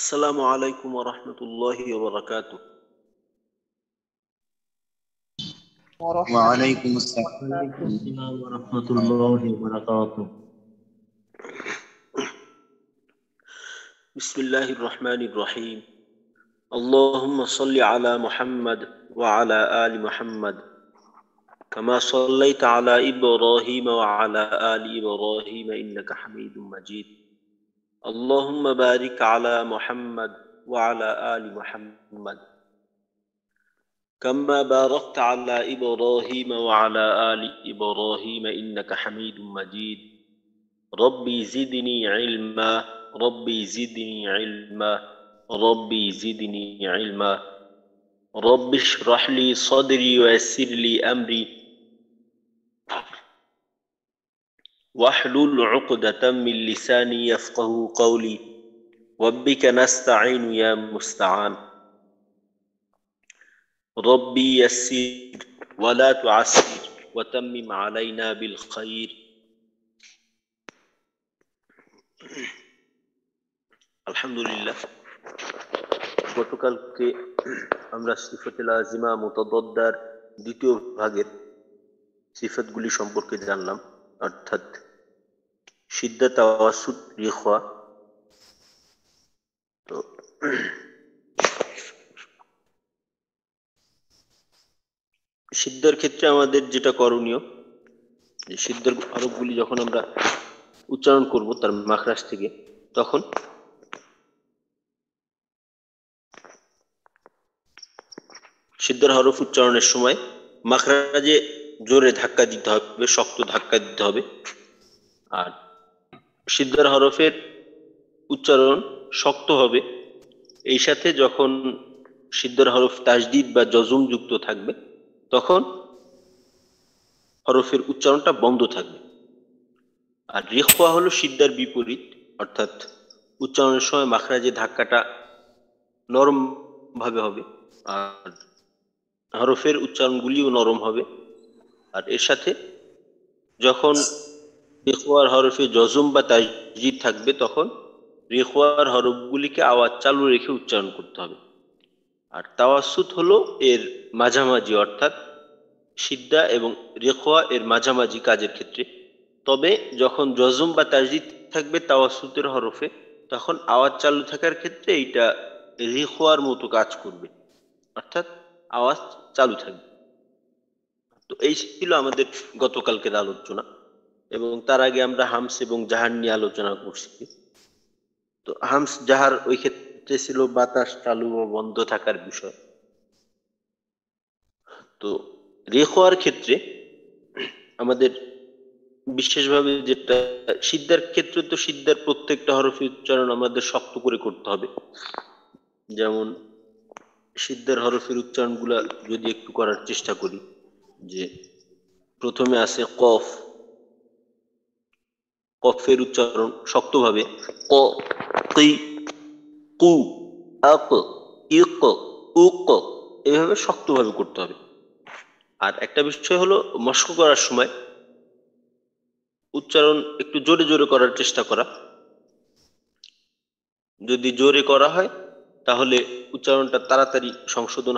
السلام عليكم ورحمة الله وبركاته. وعليكم السلام ورحمة الله وبركاته. بسم الله الرحمن الرحيم. اللهم صل على محمد وعلى آل محمد كما صليت على إبراهيم وعلى آل إبراهيم إنك حميد مجيد. اللهم بارك على محمد وعلى آل محمد كما باركت على إبراهيم وعلى آل إبراهيم إنك حميد مجيد. ربي زدني علما ربي زدني علما ربي زدني علما. رب اشرح لي صدري ويسر لي أمري واحلل عقدة من لساني يفقه قولي وبك نستعين يا مستعان. ربي يسر ولا تعسر وتمم علينا بالخير. আলহামদুলিল্লাহ, গতকালকে আমরা সিফাতে লাজিমা মুতাদাদ্দার দ্বিতীয় ভাগের সিফাতগুলি সম্পর্কে জানলাম, অর্থাৎ শিদ্দা, তাওয়াসুত, রিখওয়া। তো সিদ্ধার ক্ষেত্রে আমাদের যেটা করণীয়, যে সিদ্ধার হরফগুলি যখন আমরা উচ্চারণ করব তার মাখরাজ থেকে, তখন সিদ্ধার হরফ উচ্চারণের সময় মাখরাজে জোরে ধাক্কা দিতে হবে, শক্ত ধাক্কা দিতে হবে। আর সিদ্ধার হরফের উচ্চারণ শক্ত হবে, এই সাথে যখন সিদ্ধার হরফ তাজদিদ বা জজম যুক্ত থাকবে তখন হরফের উচ্চারণটা বন্ধ থাকবে। আর রিখওয়া হলো সিদ্ধার বিপরীত, অর্থাৎ উচ্চারণের সময় মাখরাজে ধাক্কাটা নরম ভাবে হবে আর হরফের উচ্চারণগুলিও নরম হবে। আর এর সাথে যখন রিখওয়ার হরফে জজম বা তাজদিদ থাকবে তখন রিখওয়ার হরফগুলিকে আওয়াজ চালু রেখে উচ্চারণ করতে হবে। আর তাওয়াসুত হলো এর মাঝামাঝি, অর্থাৎ সিদ্ধা এবং রিখওয়া এর মাঝামাঝি কাজের ক্ষেত্রে। তবে যখন জজম বা তাজদিদ থাকবে তাওয়াসুতের হরফে, তখন আওয়াজ চালু থাকার ক্ষেত্রে এইটা রিখওয়ার মতো কাজ করবে, অর্থাৎ আওয়াজ চালু থাকবে। তো এই ছিল আমাদের গতকালকের আলোচনা, এবং তার আগে আমরা হামস এবং জাহার নিয়ে আলোচনা করছি। তো হামস জাহার ওই ক্ষেত্রে ছিল বাতাস চালু ও বন্ধ থাকার বিষয়। তো রিখওয়ার ক্ষেত্রে আমাদের বিশেষভাবে যেটা, সিদ্ধার ক্ষেত্রে তো সিদ্ধার প্রত্যেকটা হরফের উচ্চারণ আমাদের শক্ত করে করতে হবে। যেমন সিদ্ধার হরফের উচ্চারণগুলা যদি একটু করার চেষ্টা করি, যে প্রথমে আছে কফ, কফের উচ্চারণ শক্তভাবে ক, কি, কু, আক, ইক, উক, এভাবে শক্তভাবে করতে হবে। আর একটা বিষয় হলো মস্ক করার সময় উচ্চারণ একটু জোরে জোরে করার চেষ্টা করা। যদি জোরে করা হয় তাহলে উচ্চারণটা তাড়াতাড়ি সংশোধন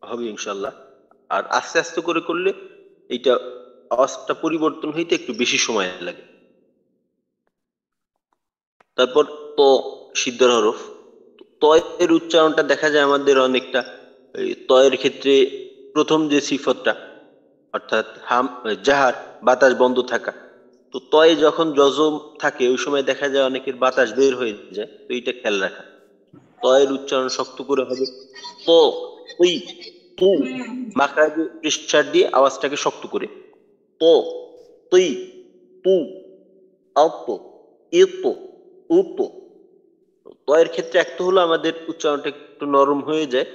হবে ইনশাল্লাহ। আর আস্তে আস্তে করে করলে এইটা আওয়াজটা পরিবর্তন হইতে একটু বেশি সময় লাগে। তারপর ত, সিদ্ধার হরফ। তয়ের উচ্চারণটা দেখা যায় আমাদের অনেকটা, তয়ের ক্ষেত্রে প্রথম যে সিফতটা, অর্থাৎ জাহার, বাতাস বন্ধ থাকা। তো তয়ে যখন জজম থাকে ওই সময় দেখা যায় অনেকের বাতাস বের হয়ে যায়, তো এইটা খেয়াল রাখা। তয়ের উচ্চারণ শক্ত করে হবে ত, ওই, তু, মাখরাজে প্রেসার দিয়ে আওয়াজটাকে শক্ত করে ত, তুই, তু, আত, ইত, উত। তয়ের ক্ষেত্রে একটা হলো আমাদের উচ্চারণটা একটু নরম হয়ে যায়।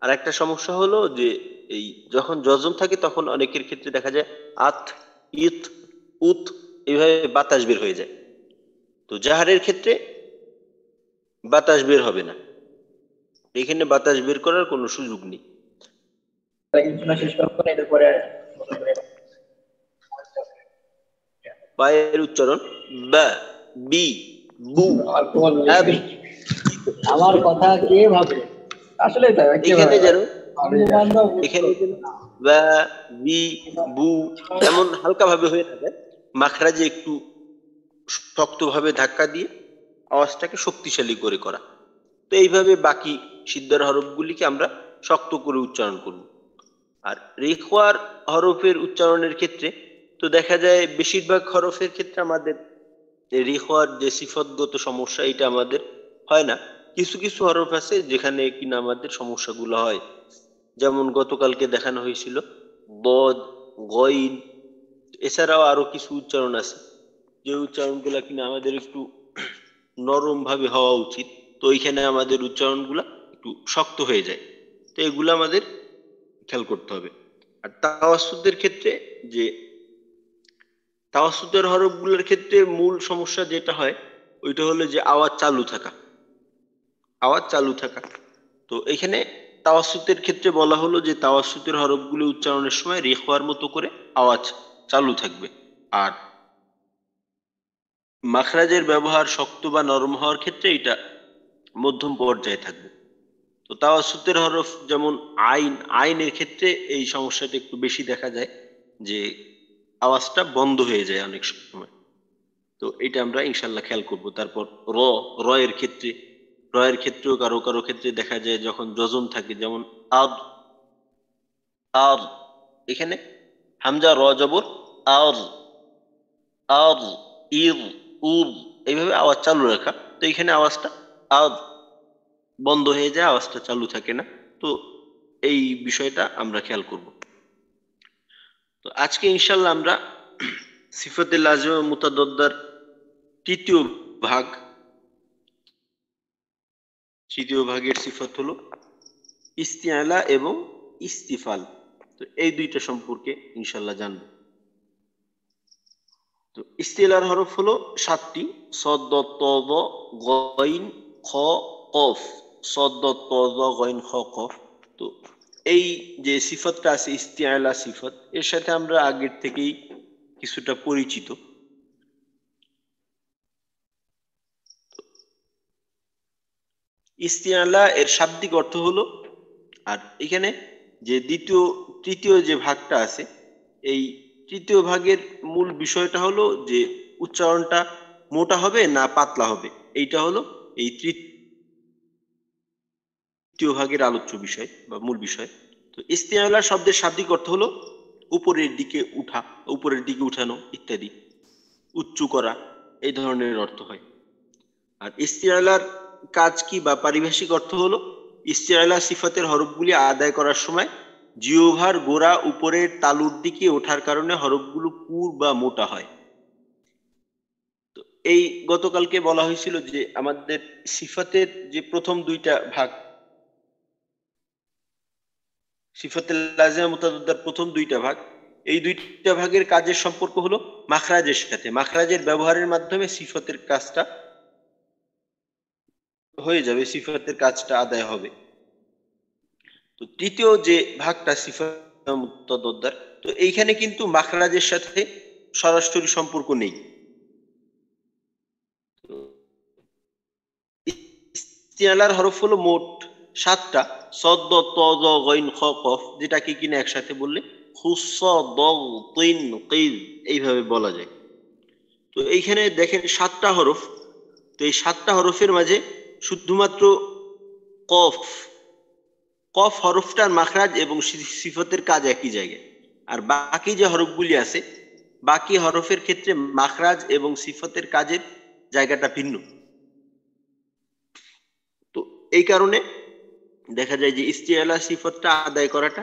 আর একটা সমস্যা হলো যে এই যখন জজম থাকে তখন অনেকের ক্ষেত্রে দেখা যায় আত, ইত, উত এইভাবে বাতাস বের হয়ে যায়। তো জাহারের ক্ষেত্রে বাতাস বের হবে না, এখানে বাতাস বের করার কোনো সুযোগ নেই। বায়ের উচ্চারণ বা, বি, বু, আবি, আমার কথা কে ভাবে? আসলে তাই, কে এখানে ভাবে? যেন বন্ধু-বান্ধব এখানে যেন বা বি বু এমন হালকা ভাবে হয়ে থাকে, মাখরাজে একটু শক্তভাবে ধাক্কা দিয়ে আওয়াজটাকে শক্তিশালী করে করা। তো এইভাবে বাকি সিদ্ধার হরফগুলিকে আমরা শক্ত করে উচ্চারণ করব। আর রেখওয়ার হরফের উচ্চারণের ক্ষেত্রে তো দেখা যায় বেশিরভাগ হরফের ক্ষেত্রে আমাদের রেখওয়ার যে সিফতগত সমস্যা এটা আমাদের হয় না। কিছু কিছু হরফ আছে যেখানে কিনা আমাদের সমস্যাগুলো হয়। যেমন গতকালকে দেখানো হয়েছিল বদ, গইন, এছাড়াও আরো কিছু উচ্চারণ আছে যে উচ্চারণগুলো কিনা আমাদের একটু নরম ভাবে হওয়া উচিত, তো এইখানে আমাদের উচ্চারণগুলো একটু শক্ত হয়ে যায়। তো এগুলো আমাদের খেয়াল করতে হবে। আর তাওয়াসুদের ক্ষেত্রে যে তাওয়াসুদের হরফগুলোর ক্ষেত্রে মূল সমস্যা যেটা হয় ওইটা হলো যে আওয়াজ চালু থাকা, আওয়াজ চালু থাকা। তো এখানে তাওয়াসুতের ক্ষেত্রে বলা হলো যে তাওয়াসুতের হরফগুলো উচ্চারণের সময় রেখওয়ার মতো করে আওয়াজ চালু থাকবে। আর মাখরাজের ব্যবহার শক্ত বা নরম হওয়ার ক্ষেত্রে এটা মধ্যম পর্যায়ে থাকবে। তো তাওয়াসুতের হরফ যেমন আইন, আইনের ক্ষেত্রে এই সমস্যাটা একটু বেশি দেখা যায় যে আওয়াজটা বন্ধ হয়ে যায় অনেক সময়। তো এটা আমরা ইনশাল্লাহ খেয়াল করব। তারপর র, র এর ক্ষেত্রে, র এর ক্ষেত্রেও কারো কারো ক্ষেত্রে দেখা যায় যখন যজন থাকে, যেমন আদ, আর এখানে হামজা র জবর আর, আর ইর, উর, এইভাবে আওয়াজ চালু রাখা। তো এখানে আওয়াজটা আদ বন্ধ হয়ে যায়, আওয়াজটা চালু থাকে না। তো এই বিষয়টা আমরা খেয়াল করব। তো আজকে ইনশাল্লাহ আমরা সিফাতুল লাজিম মুতাদাদ্দার তৃতীয় ভাগ, তৃতীয় ভাগের সিফাত হলো ইস্তিআলা এবং ইস্তিফাল। তো এই দুইটা সম্পর্কে ইনশাল্লাহ জানব। তো ইস্তিলার হরফ হলো 7টি: সদ, দত, ত, দ, গইন, খ, কফ। সদ, দত, ত, দ, গইন, খ, কফ। তো এই যে সিফাতটা আছে ইস্তিআলা সিফাত, এর সাথে আমরা আগের থেকেই কিছুটা পরিচিত। ইস্তিআলা এর শাব্দিক অর্থ হলো, আর এখানে যে তৃতীয় যে ভাগটা আছে, এই তৃতীয় ভাগের মূল বিষয়টা হলো যে উচ্চারণটা মোটা হবে না পাতলা হবে, এইটা হলো এই তৃতীয় ভাগের আলোচ্য বিষয় বা মূল বিষয়। তো ইস্তিআলা শব্দের শাব্দিক অর্থ হলো উপরের দিকে উঠা, উপরের দিকে উঠানো ইত্যাদি, উচ্চ করা, এই ধরনের অর্থ হয়। আর ইস্তিআলার কাজ কি বা পারিভাষিক অর্থ হলো ইস্তিআলা সিফাতের হরফগুলি আদায় করার সময় জিহ্বার গোড়া উপরের তালুর দিকে ওঠার কারণে হরফগুলো পুর বা মোটা হয়। তো এই গতকালকে বলা হয়েছিল যে আমাদের সিফাতের যে প্রথম দুইটা ভাগ, সিফাতুল লাজিমা মুতাদাদ্দার প্রথম দুইটা ভাগ, এই দুইটা ভাগের কাজের সম্পর্ক হলো মাখরাজের সাথে। মাখরাজের ব্যবহারের মাধ্যমে সিফাতের কাজটা হয়ে যাবে, সিফাতের কাজটা আদায় হবে। তো তৃতীয় যে ভাগটা সিফাত মুতাদাদ্দার, তো এইখানে কিন্তু মাখরাজের সাথে সরাসরি সম্পর্ক নেই। ইস্তিআলার হরফ হলো মোট 7টা: সদ, দ, ত, দ, গইন, খ, কফ, যেটাকে কিনা একসাথে বললে খুস, দ, তিন, কিজ এইভাবে বলা যায়। তো এইখানে দেখেন 7টা হরফ। তো এই 7টা হরফের মাঝে শুধুমাত্র কফ, কফ হরফটার মাখরাজ এবং সিফতের কাজ একই জায়গায়। আর বাকি যে হরফগুলি আছে, বাকি হরফের ক্ষেত্রে মাখরাজ এবং সিফতের কাজের জায়গাটা ভিন্ন। তো এই কারণে দেখা যায় যে ইস্তিআলা সিফতটা আদায় করাটা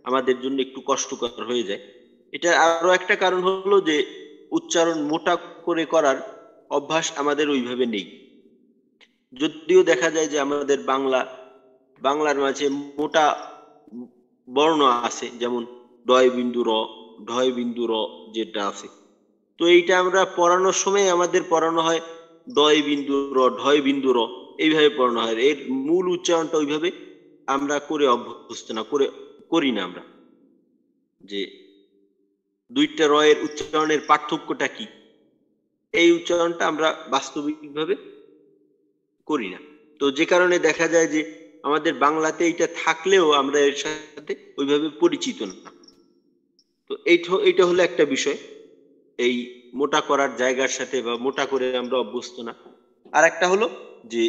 আমাদের জন্য একটু কষ্টকর হয়ে যায়। এটা আরো একটা কারণ হলো যে উচ্চারণ মোটা করে করার অভ্যাস আমাদের ওইভাবে নেই। যদিও দেখা যায় যে আমাদের বাংলার মাঝে মোটা বর্ণ আছে, যেমন ডয় বিন্দু র, ঢয় বিন্দু র যেটা আছে। তো এইটা আমরা পড়ানোর সময় আমাদের পড়ানো হয় ডয় বিন্দু র, ঢয় বিন্দু র, এইভাবে পড়ানো হয়। এর মূল উচ্চারণটা ওইভাবে আমরা করে অভ্যস্ত না, করি না আমরা, যে দুইটা র এর উচ্চারণের পার্থক্যটা কি, এই উচ্চারণটা আমরা বাস্তবিকভাবে করি না। তো তো যে কারণে দেখা যায় যে আমাদের বাংলাতে এটা থাকলেও আমরা এর সাথে ওইভাবে পরিচিত না। তো এইটা হলো একটা বিষয়, এই মোটা করার জায়গার সাথে বা মোটা করে আমরা অভ্যস্ত না। আর একটা হলো যে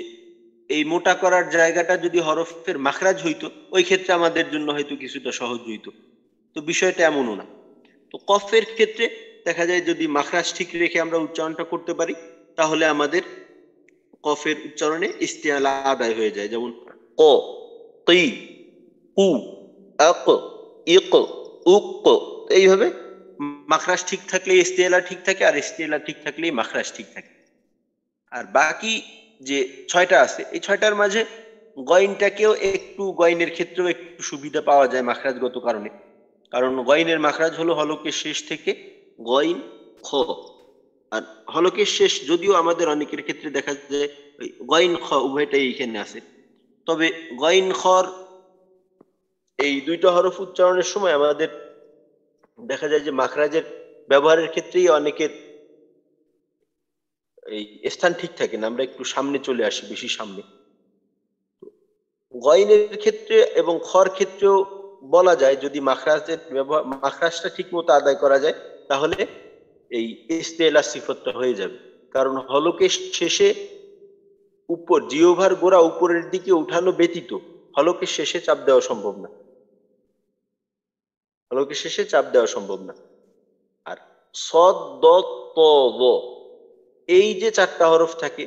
এই মোটা করার জায়গাটা যদি হরফের মাখরাজ হইতো, ওই ক্ষেত্রে আমাদের জন্য হয়তো কিছুটা সহজ হইতো। তো বিষয়টা এমনও না। তো কফের ক্ষেত্রে দেখা যায় যদি মাখরাজ ঠিক রেখে আমরা উচ্চারণটা করতে পারি, তাহলে আমাদের কফের উচ্চারণে ইস্তেআলা আদায় হয়ে যায়। যেমন ক, কি, কু, আক, ইক, উক, এইভাবে মাখরাজ ঠিক থাকলে ইস্তেআলা ঠিক থাকে, আর ইস্তেআলা ঠিক থাকলেই মাখরাজ ঠিক থাকে। আর বাকি যে 6টা আছে, এই 6টার মাঝে গয়নের ক্ষেত্রেও একটু সুবিধা পাওয়া যায় মাখরাজগত কারণে। কারণ গয়নের মাখরাজ হলো হলকের শেষ থেকে গইন খ। আর হলকের শেষ যদিও আমাদের অনেকের ক্ষেত্রে দেখা যায় গইন খ উভয়টাই এখানে আছে, তবে গইন খর এই দুইটা হরফ উচ্চারণের সময় আমাদের দেখা যায় যে মাখরাজের ব্যবহারের ক্ষেত্রেই অনেকের এই স্থান ঠিক থাকে না, আমরা একটু সামনে চলে আসি, বেশি সামনে। গয়নের ক্ষেত্রে এবং খর ক্ষেত্রেও বলা যায় যদি মাখরাজটা ঠিক মতো আদায় করা যায়, তাহলে এই ইস্তেলা সিফতটা হয়ে যাবে। কারণ হলকের শেষে উপর জিহ্বার গোড়া উপরের দিকে উঠানো ব্যতীত হলকের শেষে চাপ দেওয়া সম্ভব না, হলকের শেষে চাপ দেওয়া সম্ভব না। আর সদ, দ, ত, ব, এই যে 4টা হরফ থাকে,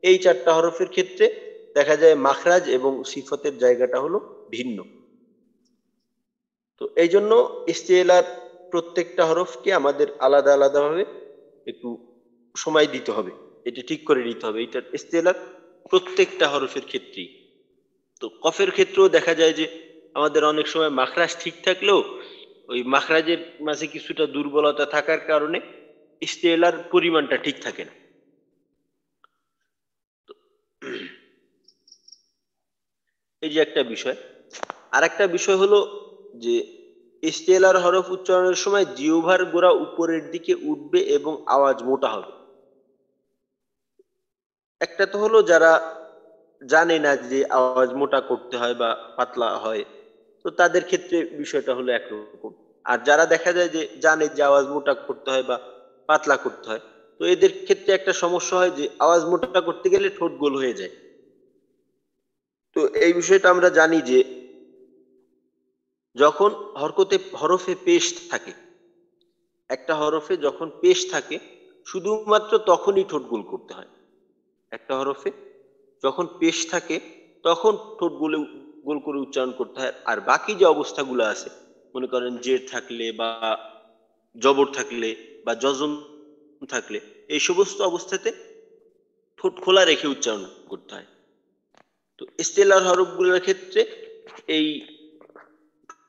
এই 4টা হরফের ক্ষেত্রে দেখা যায় মাখরাজ এবং সিফতের জায়গাটা হলো ভিন্ন। তো এই জন্য ইস্তেলার প্রত্যেকটা হরফকে আমাদের আলাদা আলাদা ভাবে একটু সময় দিতে হবে, এটা ঠিক করে নিতে হবে, এটা ইস্তেলার প্রত্যেকটা হরফের ক্ষেত্রেই। তো কফের ক্ষেত্রেও দেখা যায় যে আমাদের অনেক সময় মাখরাজ ঠিক থাকলেও ওই মাখরাজের মাঝে কিছুটা দুর্বলতা থাকার কারণে ইস্তেলার পরিমাণটা ঠিক থাকে না। এই যে একটা বিষয়। আর একটা বিষয় হলো যে ইস্তেলার হরফ উচ্চারণের সময় জিহ্বার গোড়া উপরের দিকে উঠবে এবং আওয়াজ মোটা হবে। একটা তো হলো যারা জানে না যে আওয়াজ মোটা করতে হয় বা পাতলা হয়, তো তাদের ক্ষেত্রে বিষয়টা হলো একরকম। আর যারা দেখা যায় যে জানে যে আওয়াজ মোটা করতে হয় বা পাতলা করতে হয়, তো এদের ক্ষেত্রে একটা সমস্যা হয় যে আওয়াজ মোটা করতে গেলে ঠোঁট গোল হয়ে যায়। তো এই বিষয়টা আমরা জানি যে যখন হরফে পেশ থাকে, একটা হরফে যখন পেশ থাকে শুধুমাত্র তখনই ঠোঁট গোল করতে হয়। একটা হরফে যখন পেশ থাকে তখন ঠোঁট গোল করে উচ্চারণ করতে হয়। আর বাকি যে অবস্থাগুলো আছে, মনে করেন জের থাকলে বা জবর থাকলে বা যজম থাকলে, এই সমস্ত অবস্থাতে ঠোঁট খোলা রেখে উচ্চারণ করতে হয়। তো ইস্তেলার হরফগুলোর ক্ষেত্রে এই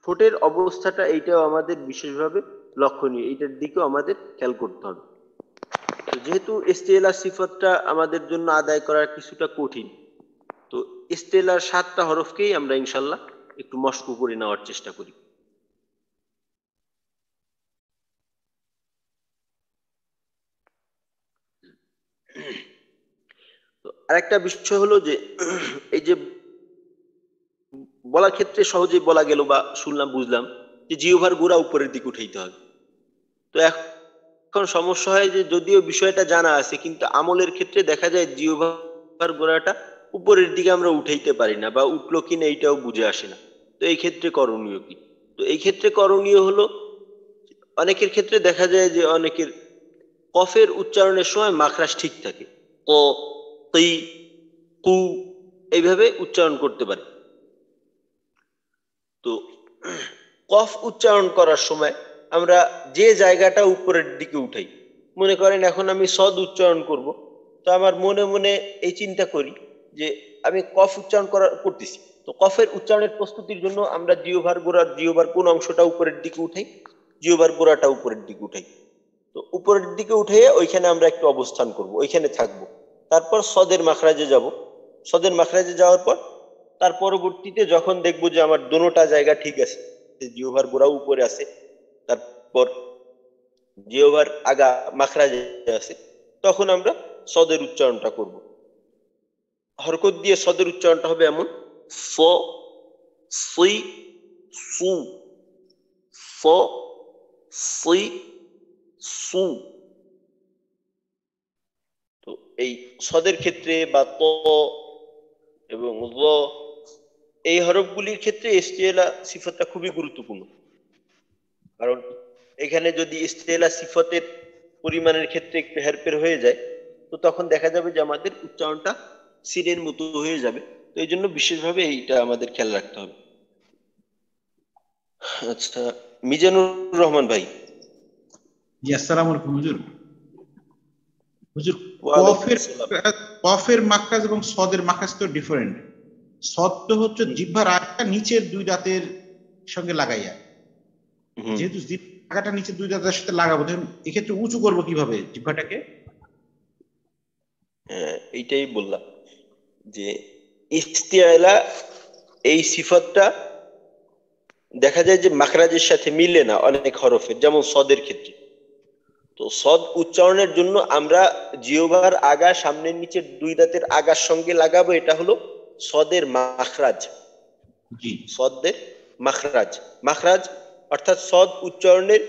ঠোঁটের অবস্থাটা এইটাও আমাদের বিশেষভাবে লক্ষণীয়, এইটার দিকেও আমাদের খেয়াল করতে হবে। যেহেতু ইস্তেলার সিফতটা আমাদের জন্য আদায় করা কিছুটা কঠিন, তো ইস্তেলার 7টা হরফকেই আমরা ইনশাল্লাহ একটু মস্ক করে নেওয়ার চেষ্টা করি। তো আরেকটা বিষয় হলো যে এই যে বলার ক্ষেত্রে সহজেই বলা গেল বা শুনলাম বুঝলাম যে জিহ্বার গোড়া উপরের দিকে উঠাইতে হবে। তো এখন সমস্যা হয় যে যদিও বিষয়টা জানা আছে, কিন্তু আমলের ক্ষেত্রে দেখা যায় জিহ্বার গোড়াটা উপরের দিকে আমরা উঠাইতে পারি না, বা উঠলো কিনা এইটাও বুঝে আসে না। তো এই ক্ষেত্রে করণীয় কি? তো এই ক্ষেত্রে করণীয় হলো, অনেকের ক্ষেত্রে দেখা যায় যে অনেকের কফের উচ্চারণের সময় মাখরাজ ঠিক থাকে, ক, কি, কু, এইভাবে উচ্চারণ করতে পারে। তো কফ উচ্চারণ করার সময় আমরা যে জায়গাটা উপরের দিকে উঠাই, মনে করেন এখন আমি সদ উচ্চারণ করব, তো আমার মনে মনে এই চিন্তা করি যে আমি কফ উচ্চারণ করতেছি। তো কফের উচ্চারণের প্রস্তুতির জন্য আমরা জিহ্বার কোন অংশটা উপরের দিকে উঠাই, জিহ্বার গোড়াটা উপরের দিকে উঠাই। তো উপরের দিকে উঠে ওইখানে আমরা একটু অবস্থান করব, ওইখানে থাকবো। তারপর সদের মাখরাজে যাব, সদের মাখরাজে যাওয়ার পর তার পরবর্তীতে যখন দেখবো যে আমার দোনোটা জায়গা ঠিক আছে, জিহ্বার গোড়াও উপরে আছে, তারপর জিহ্বার আগা মাখরাজে আছে, তখন আমরা সদের উচ্চারণটা করব। হরকত দিয়ে সদের উচ্চারণটা হবে এমন ফ সই সু, ফ সই সু। তো এই সদের ক্ষেত্রে বা ত এবং ল এই হরফগুলির ক্ষেত্রে ইস্তিলা সিফতটা খুবই গুরুত্বপূর্ণ, কারণ এখানে যদি ইস্তিলা সিফতের পরিমাণের ক্ষেত্রে একটু হেরফের হয়ে যায় তো তখন দেখা যাবে যে আমাদের উচ্চারণটা সিনের মতো হয়ে যাবে। তো এই জন্য বিশেষভাবে এইটা আমাদের খেয়াল রাখতে হবে। আচ্ছা, মিজানুর রহমান ভাই। জি আসসালামু আলাইকুম হুজুর। হুজুর ওয়ালাইকুম আসসালাম। কফের মাখরাজ এবং সদের মাখরাজ তো ডিফারেন্ট। সদ তো হচ্ছে জিহ্বার আগটা নিচের দুই দাঁতের সঙ্গে লাগাইয়া, যেহেতু আগাটা নিচের দুই দাঁতের সাথে লাগাবো তখন এক্ষেত্রে উঁচু করবো কিভাবে জিহ্বাটাকে? এইটাই বললাম যে ইস্তিআলা এই সিফতটা দেখা যায় যে মাখরাজের সাথে মিলে না অনেক হরফের, যেমন সদের ক্ষেত্রে। তো সদ উচ্চারণের জন্য আমরা জিহ্বার আগা সামনের নিচের দুই দাঁতের আগার সঙ্গে লাগাবো, এটা হলো সদের মাখরাজ। জি, সদের মাখরাজ, মাখরাজ অর্থাৎ সদ উচ্চারণের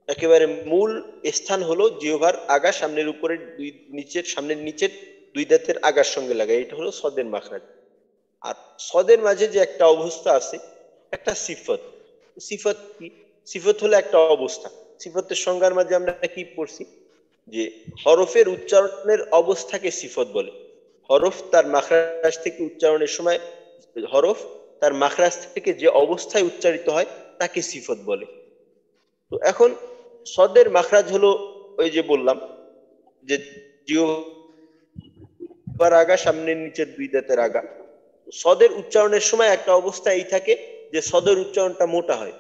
একেবারে মূল স্থান হলো জিহ্বার আগা সামনের উপরের দুই নিচের সামনের নিচের দুই দাঁতের আগার সঙ্গে লাগাই, এটা হলো সদের মাখরাজ। আর সদের মাঝে যে একটা অবস্থা আছে, একটা সিফত। সিফত কি? সিফত হলো একটা অবস্থা। সিফতের সংজ্ঞার মাঝে আমরা কি পড়ছি যে হরফের উচ্চারণের অবস্থাকে সিফত বলে। হরফ তার মাখরাজ থেকে উচ্চারণের সময় হরফ তার মাখরাজ থেকে যে অবস্থায় উচ্চারিত হয় তাকে সিফত বলে। তো এখন সদের মাখরাজ হলো ওই যে বললাম যে জিহ্বার আগা সামনের নিচের দুই দাঁতের আগা। সদের উচ্চারণের সময় একটা অবস্থা এই থাকে যে সদের উচ্চারণটা মোটা হয়।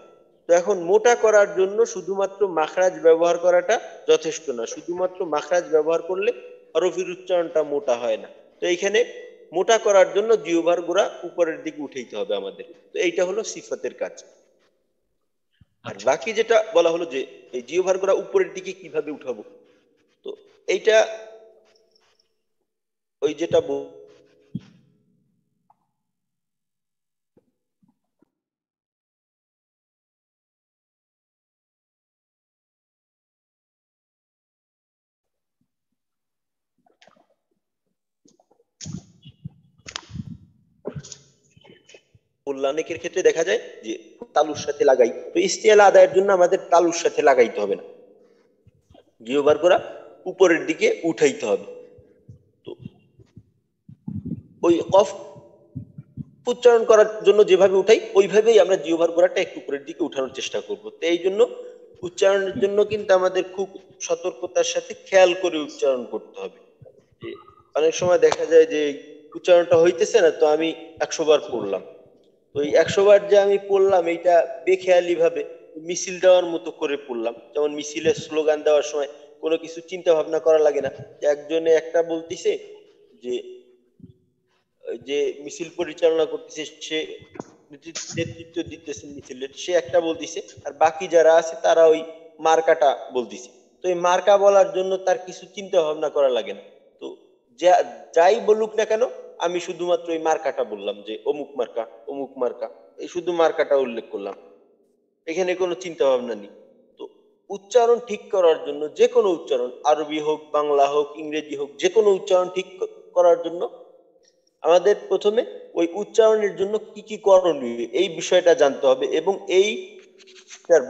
তো এখন মোটা করার জন্য শুধুমাত্র মাখরাজ ব্যবহার করাটা যথেষ্ট না, শুধুমাত্র মাখরাজ ব্যবহার করলে হরফের উচ্চারণটা মোটা হয় না। তো এইখানে মোটা করার জন্য জিহ্বার গোড়া উপরের দিকে উঠাইতে হবে আমাদের। তো এইটা হলো সিফতের কাজ। আর বাকি যেটা বলা হলো যে এই জিহ্বার গোড়া উপরের দিকে কিভাবে উঠাবো, তো এইটা ওই যেটা অনেকের ক্ষেত্রে দেখা যায় যে তালুর সাথে লাগাই, তো ইস্তিআলা আদায়ের জন্য আমাদের তালুর সাথে লাগাইতে হবে না, জিহ্বার গোড়া উপরের দিকে উঠাইতে হবে। তো ওই কফ উচ্চারণ করার জন্য যেভাবে উঠাই ওইভাবেই আমরা জিহ্বার গোড়াটা একটু উপরের দিকে উঠানোর চেষ্টা করব। তো এই জন্য উচ্চারণের জন্য কিন্তু আমাদের খুব সতর্কতার সাথে খেয়াল করে উচ্চারণ করতে হবে। যে অনেক সময় দেখা যায় যে উচ্চারণটা হইতেছে না, তো আমি 100 বার পড়লাম, তো এই 100 বার যে আমি পড়লাম এইটা বেখেয়ালি ভাবে মিছিল দেওয়ার মতো করে পড়লাম। যেমন মিছিলের স্লোগান দেওয়ার সময় কোনো কিছু চিন্তা ভাবনা করা লাগে না, একজনে একটা বলতিছে যে যে মিছিল পরিচালনা করতেছে সে নেতৃত্ব দিতেছে মিছিলের, সে একটা বলতিছে আর বাকি যারা আছে তারা ওই মার্কাটা বলতিছে। তো এই মার্কা বলার জন্য তার কিছু চিন্তা ভাবনা করা লাগে না। তো যাই বলুক না কেন আমি শুধুমাত্র এই মার্কাটা বললাম যে অমুক মার্কা অমুক মার্কা, এই শুধু মার্কাটা উল্লেখ করলাম, এখানে কোনো চিন্তা ভাবনা নেই। তো উচ্চারণ ঠিক করার জন্য যে কোনো উচ্চারণ, আরবি হোক বাংলা হোক ইংরেজি হোক, যে কোনো উচ্চারণ ঠিক করার জন্য আমাদের প্রথমে ওই উচ্চারণের জন্য কি কি করণীয় এই বিষয়টা জানতে হবে, এবং এই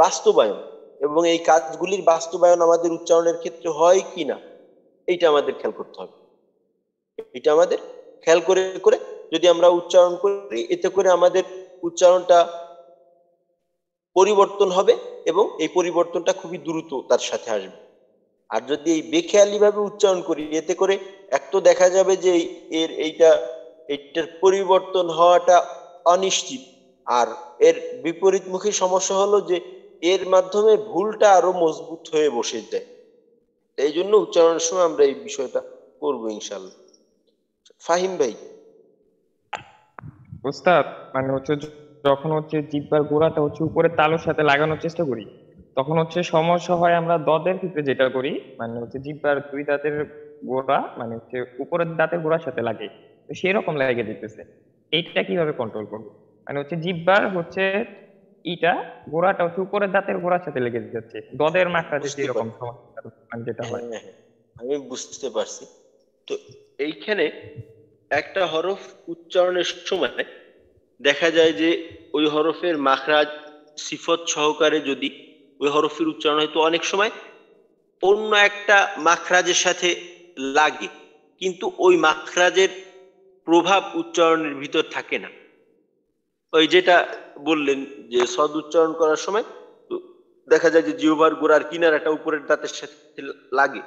বাস্তবায়ন এবং এই কাজগুলির বাস্তবায়ন আমাদের উচ্চারণের ক্ষেত্রে হয় কিনা এইটা আমাদের খেয়াল করতে হবে। এটা আমাদের খেয়াল করে করে যদি আমরা উচ্চারণ করি এতে করে আমাদের উচ্চারণটা পরিবর্তন হবে এবং এই পরিবর্তনটা খুবই দ্রুত তার সাথে আসবে। আর যদি এই বেখেয়ালি ভাবে উচ্চারণ করি এতে করে এক তো দেখা যাবে যে এইটার পরিবর্তন হওয়াটা অনিশ্চিত, আর এর বিপরীতমুখী সমস্যা হলো যে এর মাধ্যমে ভুলটা আরো মজবুত হয়ে বসে যায়। এই জন্য উচ্চারণের সময় আমরা এই বিষয়টা করবো ইনশাল্লাহ। ফাহিম ভাই। ওস্তাদ মানে হচ্ছে যখন হচ্ছে জিহ্বার গোড়াটা হচ্ছে উপরে তালুর সাথে লাগানোর চেষ্টা করি তখন হচ্ছে সমস্যা হয়, আমরা দদের ক্ষেত্রে যেটা করি মানে হচ্ছে জিহ্বার দুই দাঁতের গোড়া মানে হচ্ছে উপরের দাঁতের গোড়ার সাথে লাগে, তো সেরকম লেগে যেতেছে। এইটা কিভাবে কন্ট্রোল করবো? মানে হচ্ছে জিহ্বার হচ্ছে ইটা গোড়াটা হচ্ছে উপরের দাঁতের গোড়ার সাথে লেগে যাচ্ছে, দদের মাখরাজে বুঝতে যেরকম পারছি। সমস্যা মানে যেটা হয়। হ্যাঁ, হ্যাঁ, আমি বুঝতে পারছি। তো এইখানে একটা হরফ উচ্চারণের সময় দেখা যায় যে ওই হরফের মাখরাজ সিফত সহকারে যদি ওই হরফের উচ্চারণ হয়তো অনেক সময় অন্য একটা মাখরাজের সাথে লাগে, কিন্তু ওই মাখরাজের প্রভাব উচ্চারণের ভিতর থাকে না। ওই যেটা বললেন যে সদ উচ্চারণ করার সময় তো দেখা যায় যে জিহ্বার গোড়ার কিনারাটা উপরের দাঁতের সাথে লাগে,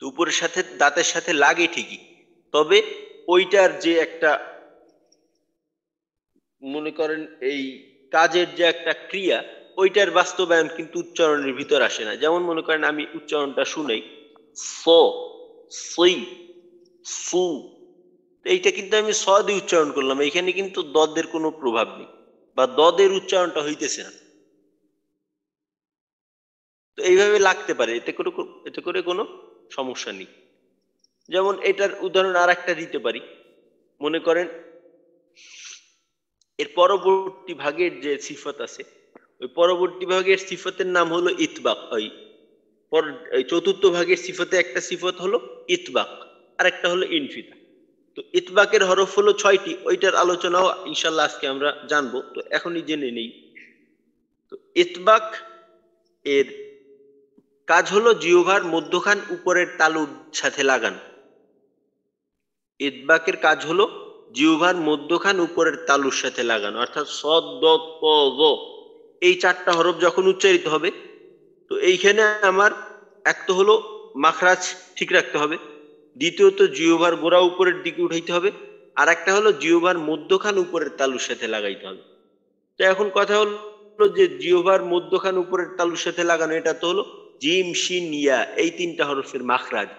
তো উপরের সাথে দাঁতের সাথে লাগে ঠিকই, তবে ওইটার যে একটা মনে করেন এই কাজের যে একটা ক্রিয়া, ওইটার বাস্তবায়ন কিন্তু উচ্চারণের ভিতর আসে না। যেমন মনে করেন আমি উচ্চারণটা শুনেই স, সই, সু, এইটা কিন্তু আমি স দিয়ে উচ্চারণ করলাম, এখানে কিন্তু দদের কোনো প্রভাব নেই বা দদের উচ্চারণটা হইতেছে না। তো এইভাবে লাগতে পারে, এতে করে কোনো সমস্যা নেই। যেমন এটার উদাহরণ আর একটা দিতে পারি। মনে করেন এর পরবর্তী ভাগের যে সিফত আছে, ওই পরবর্তী ভাগের সিফতের নাম হলো ইতবাক। এই চতুর্থ ভাগের সিফতে একটা সিফত হলো ইতবাক, আর একটা হলো ইনফিতা। তো ইতবাকের হরফ হলো 6টি, ওইটার আলোচনাও ইনশাল্লাহ আজকে আমরা জানবো, তো এখনই জেনে নেই। তো ইতবাক এর কাজ হলো জিহ্বার মধ্যখান উপরের তালুর সাথে লাগানো। ইতবাকের কাজ হলো জিহ্বার মধ্যখান উপরের তালুর সাথে লাগানো, অর্থাৎ সদ, দদ, প, জ, এই 4টা হরফ যখন উচ্চারিত হবে, তো এইখানে আমার এক তো হলো মাখরাজ ঠিক রাখতে হবে, দ্বিতীয়ত জিহ্বার গোড়া উপরের দিকে উঠাইতে হবে, আর একটা হলো জিহ্বার মধ্যখান উপরের তালুর সাথে লাগাইতে হবে। তো এখন কথা হলো যে জিহ্বার মধ্যখান উপরের তালুর সাথে লাগানো, এটা তো হলো জিম, শিন, ইয়া, এই 3টা হরফের মাখরাজ।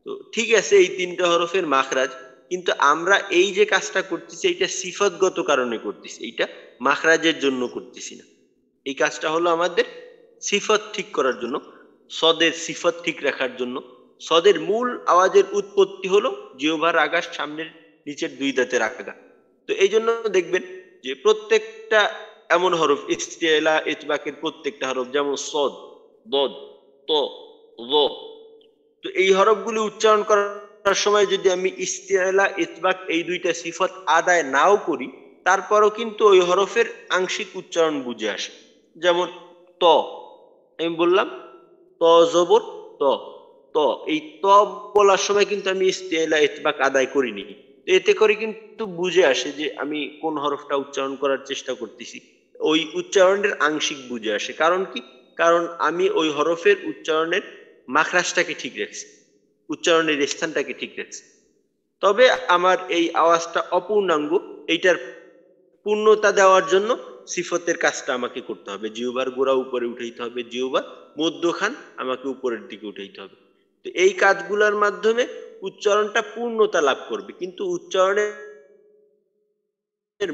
তো ঠিক আছে, এই 3টা হরফের মাখরাজ, কিন্তু আমরা এই যে কাজটা করতেছি এটা সিফতগত কারণে করতেছি, এইটা মাখরাজের জন্য করতেছি না। এই কাজটা হলো আমাদের সিফত ঠিক করার জন্য, সদের সিফত ঠিক রাখার জন্য। সদের মূল আওয়াজের উৎপত্তি হলো জিহ্বার আগা, সামনের নিচের 2 দাঁতের আগা। তো এই জন্য দেখবেন যে প্রত্যেকটা এমন হরফ ইস্তিলা ইতবাকের প্রত্যেকটা হরফ, যেমন সদ, দদ, ত, জ, তো এই হরফগুলি উচ্চারণ করার সময় যদি আমি ইস্তিলা ইতবাক এই 2টা সিফত আদায় নাও করি, তারপরও কিন্তু ওই হরফের আংশিক উচ্চারণ বুঝে আসে। যেমন ত, আমি বললাম ত জবর ত, ত, এই ত বলার সময় কিন্তু আমি ইস্তিলা ইতবাক আদায় করিনি, তো এতে করে কিন্তু বুঝে আসে যে আমি কোন হরফটা উচ্চারণ করার চেষ্টা করতেছি, ওই উচ্চারণের আংশিক বুঝে আসে। কারণ কি? কারণ আমি ওই হরফের উচ্চারণের মাখরাজটাকে ঠিক রাখছি, উচ্চারণের স্থানটাকে ঠিক রাখছি। তবে আমার এই আওয়াজটা অপূর্ণাঙ্গ, এইটার পূর্ণতা দেওয়ার জন্য সিফতের কাজটা আমাকে করতে হবে, জিহ্বার গোড়া উপরে উঠাইতে হবে, জিহ্বার মধ্যখান আমাকে উপরের দিকে উঠাইতে হবে। তো এই কাজগুলোর মাধ্যমে উচ্চারণটা পূর্ণতা লাভ করবে, কিন্তু উচ্চারণের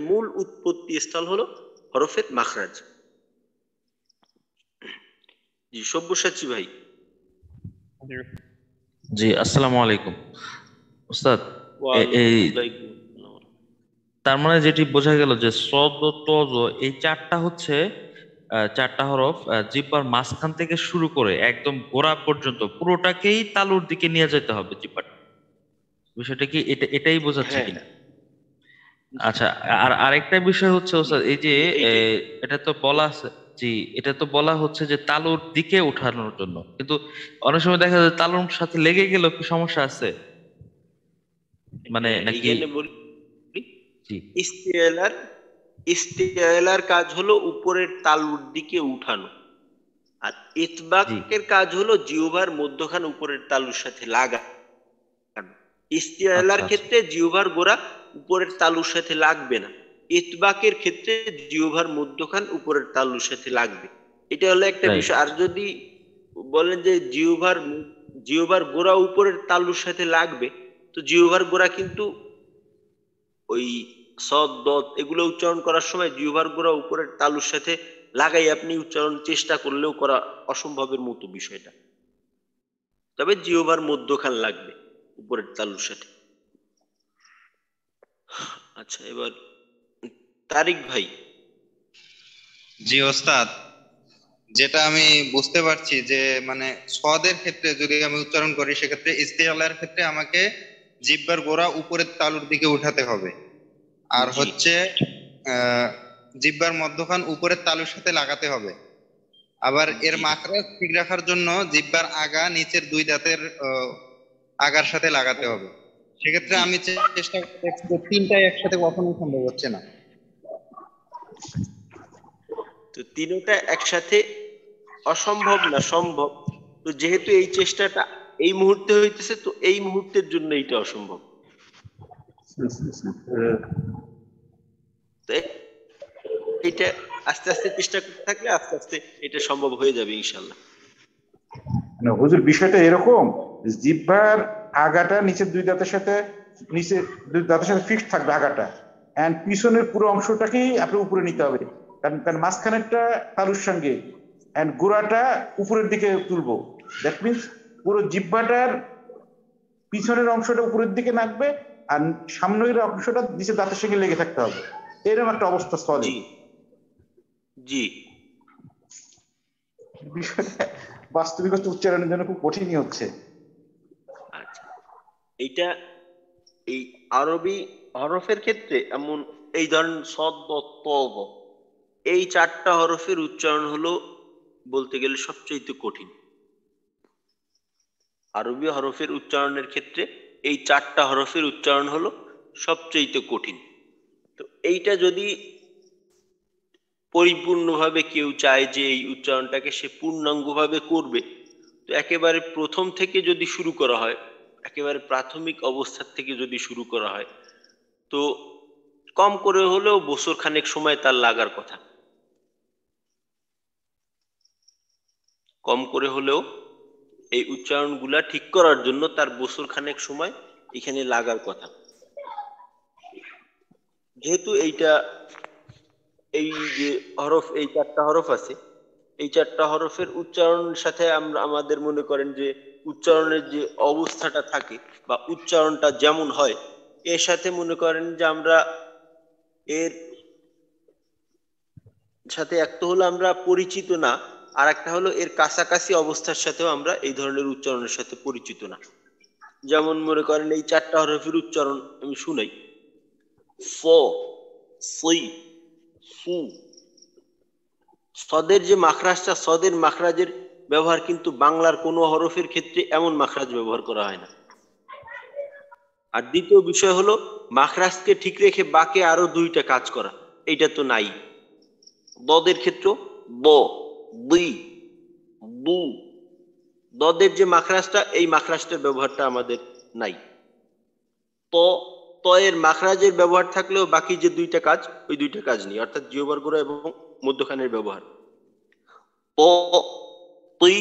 মূল উৎপত্তি স্থল হলো হরফের মাখরাজ। জি সব্যসাচী ভাই। জি, আসসালামু আলাইকুম উস্তাদ। এই ওয়ালাইকুম আসসালাম। তার মানে যেটি বোঝা গেল যে সদ ও ত জ এই 4টা হচ্ছে 4টা হরফ জিহ্বার মাঝখান থেকে শুরু করে একদম গোড়া পর্যন্ত পুরোটাকেই তালুর দিকে নিয়ে যেতে হবে জিহ্বার। বিষয়টা কি এটাই বোঝাচ্ছে হ্যাঁ, কিনা? আচ্ছা, আর আরেকটা বিষয় হচ্ছে জি ওস্তাদ, এই যে জি, এইটাই। এটা তো বলা আছে, জি, এটা তো বলা হচ্ছে যে তালুর দিকে উঠানোর জন্য, কিন্তু অনেক সময় দেখা যায় তালুর সাথে লেগে গেলেও কি সমস্যা আছে? মানে হ্যাঁ, নাকি? এইখানে বলি জি ইস্তেলার ইস্তেলার কাজ হলো উপরের তালুর দিকে উঠানো, আর জি, ইতবাকের কাজ হলো জিহ্বার মধ্যখান উপরের তালুর সাথে লাগানো। আচ্ছা ইস্তেলার আচ্ছা, ক্ষেত্রে জিহ্বার গোড়া উপরের তালুর সাথে লাগবে না, ইতবাকের ক্ষেত্রে জিহ্বার মধ্যখান উপরের তালুর সাথে লাগবে। এটা হলো একটা রাইট, বিষয়। আর যদি বলেন যে জিহ্বার গোড়া উপরের তালুর সাথে লাগবে, তো জিহ্বার গোড়া কিন্তু ওই সদ, দত এগুলো উচ্চারণ করার সময় জিহ্বার গোড়া উপরের তালুর সাথে লাগাই আপনি উচ্চারণ চেষ্টা করলেও করা অসম্ভবের মতো বিষয়টা। তবে জিহ্বার মধ্যখান লাগবে উপরের তালুর সাথে। আচ্ছা, এবার তারিক ভাই। জি ওস্তাদ, যেটা আমি বুঝতে পারছি যে মানে সদের ক্ষেত্রে যদি আমি উচ্চারণ করি সেক্ষেত্রে ইস্তেআলার ক্ষেত্রে আমাকে জিহ্বার গোড়া উপরের তালুর দিকে উঠাতে হবে, আর জি হচ্ছে আহ জিহ্বার মধ্যখান উপরের তালুর সাথে লাগাতে হবে। আবার এর জি মাখরাজ ঠিক রাখার জন্য জিহ্বার আগা নিচের দুই দাঁতের আগার সাথে লাগাতে হবে। সেক্ষেত্রে জি আমি চেষ্টা করছি যে তিনটাই একসাথে কখনোই সম্ভব হচ্ছে না। তো তিনটা একসাথে অসম্ভব না, সম্ভব। তো যেহেতু এই চেষ্টাটা এই মুহূর্তে হইতেছে, তো এই মুহূর্তের জন্য এইটা অসম্ভব। তো এইটা আস্তে আস্তে চেষ্টা করতে থাকলে আস্তে আস্তে এটা সম্ভব হয়ে যাবে ইনশাল্লাহ। মানে হুজুর বিষয়টা এরকম, জিহ্বার আগাটা নিচের দুই দাঁতের সাথে ফিক্সড থাকবে আগাটা, এন্ড পিছনের পুরো অংশটাকেই আপনি উপরে নিতে হবে, কারণ কারণ মাঝখানেরটা তালুর সঙ্গে এন্ড গোড়াটা উপরের দিকে তুলবো। দ্যাট মিনস পুরো জিহ্বাটার পিছনের অংশটা উপরের দিকে নামবে আর সামনের অংশটা নিচে দাঁতের সঙ্গে লেগে থাকতে হবে, এরকম একটা অবস্থা স্থলে। জি জি বিষয়টা বাস্তবিক উচ্চারণের জন্য খুব কঠিনই হচ্ছে। আচ্ছা, এইটা এই আরবি হরফের ক্ষেত্রে এমন, এই ধরেন সদ ব ত ব, এই চারটা হরফের উচ্চারণ হলো বলতে গেলে সবচেয়ে কঠিন। আরবি হরফের উচ্চারণের ক্ষেত্রে এই চারটা হরফের উচ্চারণ হলো সবচেয়ে কঠিন। তো এইটা যদি পরিপূর্ণভাবে কেউ চায় যে এই উচ্চারণটাকে সে পূর্ণাঙ্গভাবে করবে, তো একেবারে প্রথম থেকে যদি শুরু করা হয়, একেবারে প্রাথমিক অবস্থার থেকে যদি শুরু করা হয়, তো কম করে হলেও বছর খানেক সময় তার লাগার কথা। কম করে হলেও এই উচ্চারণগুলা ঠিক করার জন্য তার বছর খানেক সময় এখানে লাগার কথা। যেহেতু এইটা, এই যে হরফ, এই চারটা হরফ আছে, এই চারটা হরফের উচ্চারণের সাথে আমরা আমাদের মনে করেন যে উচ্চারণের যে অবস্থাটা থাকে বা উচ্চারণটা যেমন হয়, এর সাথে মনে করেন যে আমরা এর সাথে একটা হলো আমরা পরিচিত না, আর একটা হলো এর কাছাকাছি অবস্থার সাথেও আমরা এই ধরনের উচ্চারণের সাথে পরিচিত না। যেমন মনে করেন এই চারটা হরফের উচ্চারণ আমি শুনাই: ফ, সই, সু। সদের যে মাখরাজটা, সদের মাখরাজের ব্যবহার কিন্তু বাংলার কোনো হরফের ক্ষেত্রে এমন মাখরাজ ব্যবহার করা হয় না। আর দ্বিতীয় বিষয় হলো মাখরাজকে ঠিক রেখে বাকি আরো দুইটা কাজ করা, এইটা তো নাই। দদের ক্ষেত্র ব, দুই, দু, দদের যে মাখরাজটা, এই মাখরাজটার ব্যবহারটা আমাদের নাই। ত, ত এর মাখরাজের ব্যবহার থাকলেও বাকি যে দুইটা কাজ, ওই দুইটা কাজ নেই, অর্থাৎ জিহ্বার গোড়া এবং মধ্যখানের ব্যবহার। ত, তুই,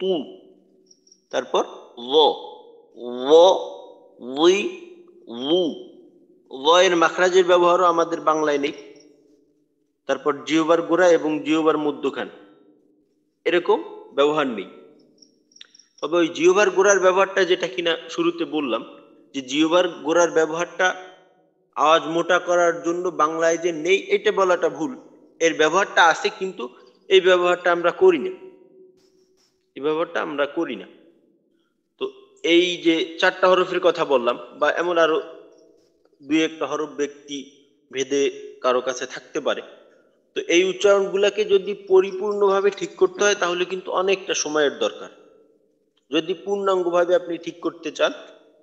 তু, তারপর ল, ল, লুই, লু। ল এর মাখরাজের ব্যবহারও আমাদের বাংলায় নেই। তারপর জিহ্বার গোড়া এবং জিহ্বার মধ্যখান, এরকম ব্যবহার নেই। তবে ওই জিহ্বার গোড়ার ব্যবহারটা যেটা কিনা শুরুতে বললাম, যে জিহ্বার গোড়ার ব্যবহারটা আওয়াজ মোটা করার জন্য বাংলায় যে নেই, এটা বলাটা ভুল। এর ব্যবহারটা আছে, কিন্তু এই ব্যবহারটা আমরা করি না, এই ব্যবহারটা আমরা করি না। তো এই যে চারটা হরফের কথা বললাম, বা এমন আরো দুই একটা হরফ ব্যক্তি ভেদে কারো কাছে থাকতে পারে, তো এই উচ্চারণগুলোকে যদি পরিপূর্ণভাবে ঠিক করতে হয় তাহলে কিন্তু অনেকটা সময়ের দরকার। যদি পূর্ণাঙ্গভাবে আপনি ঠিক করতে চান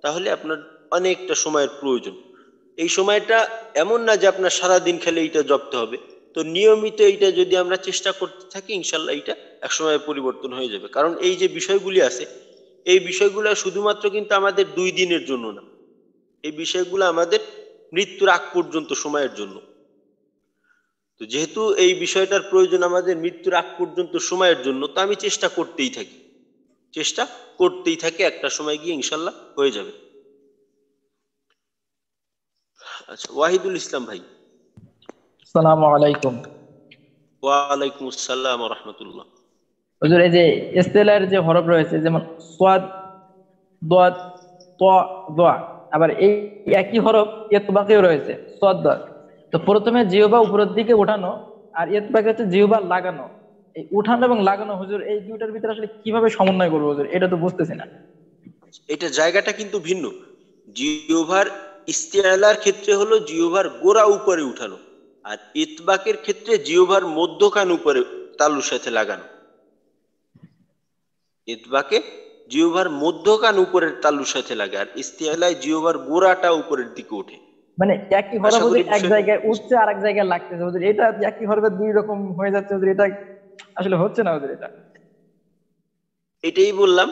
তাহলে আপনার অনেকটা সময়ের প্রয়োজন। এই সময়টা এমন না যে আপনার সারাদিন খেলে এইটা জপতে হবে। তো নিয়মিত এইটা যদি আমরা চেষ্টা করতে থাকি, ইনশাল্লাহ এইটা একসময় পরিবর্তন হয়ে যাবে। কারণ এই যে বিষয়গুলি আছে, এই বিষয়গুলো শুধুমাত্র কিন্তু আমাদের 2 দিনের জন্য না, এই বিষয়গুলো আমাদের মৃত্যুর আগ পর্যন্ত সময়ের জন্য। তো যেহেতু এই বিষয়টার প্রয়োজন আমাদের মৃত্যুর আগ পর্যন্ত সময়ের জন্য, তো আমি চেষ্টা করতেই থাকি, চেষ্টা করতেই থাকি, একটা সময় গিয়ে ইনশাল্লাহ হয়ে যাবে। আচ্ছা, ওয়াহিদুল ইসলাম ভাই। আসসালামু আলাইকুম। ওয়ালাইকুম আসসালাম ওয়া রাহমাতুল্লাহ। হুজুর, এই যে ইস্তেলার যে হরফ রয়েছে, যেমন সাদ, দাদ, তা, দা, আবার এই একই হরফ ইতবাকেও রয়েছে সদ্দা। তো প্রথমে জিহ্বা উপরের দিকে উঠানো আর ইতবাকে হচ্ছে জিহ্বা লাগানো। এই উঠানো এবং লাগানো হুজুর এই দুইটার ভিতরে আসলে কিভাবে সমন্বয় করবো হুজুর, এটা তো বুঝতেছি না। এটা জায়গাটা কিন্তু ভিন্ন। জিহ্বার ইস্তিআলার ক্ষেত্রে হলো জিহ্বার গোড়া উপরে উঠানো, আর ইতবাকের ক্ষেত্রে জিহ্বার মধ্যখান উপরে তালুর সাথে লাগানো। ইতবাকে জিহ্বার মধ্যখান উপরের তালুর সাথে লাগে, আর ইস্তিআলায় জিহ্বার গোড়াটা উপরের দিকে ওঠে। মানে একই হরফ আশা করি হুজুর এক জায়গায় উঠছে আর এক জায়গায় লাগতেছে হুজুর, এটা একই হরফের দুই রকম হয়ে যাচ্ছে হুজুর, এটা আসলে হচ্ছে না হুজুর এটা। এটাই বললাম,